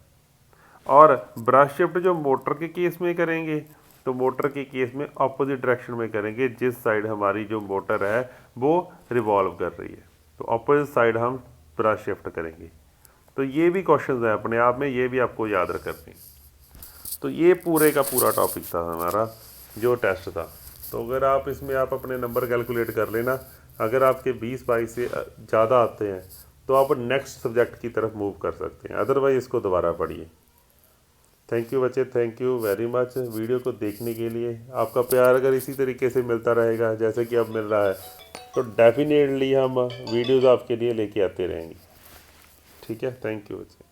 Speaker 1: और ब्रश शिफ्ट जो मोटर के केस में करेंगे तो मोटर के केस में ऑपोजिट डायरेक्शन में करेंगे, जिस साइड हमारी जो मोटर है वो रिवॉल्व कर रही है, तो ऑपोजिट साइड हम ब्रश शिफ्ट करेंगे। तो ये भी क्वेश्चंस हैं अपने आप में, ये भी आपको याद रखने। तो ये पूरे का पूरा टॉपिक था हमारा जो टेस्ट था। तो अगर आप इसमें आप अपने नंबर कैलकुलेट कर लेना, अगर आपके 20-22 से ज़्यादा आते हैं तो आप नेक्स्ट सब्जेक्ट की तरफ मूव कर सकते हैं, अदरवाइज इसको दोबारा पढ़िए। थैंक यू बच्चे, thank you very much video को देखने के लिए। आपका प्यार अगर इसी तरीके से मिलता रहेगा जैसे कि अब मिल रहा है तो डेफिनेटली हम वीडियोज़ आपके लिए लेके आते रहेंगे। ठीक है, थैंक यू बच्चे।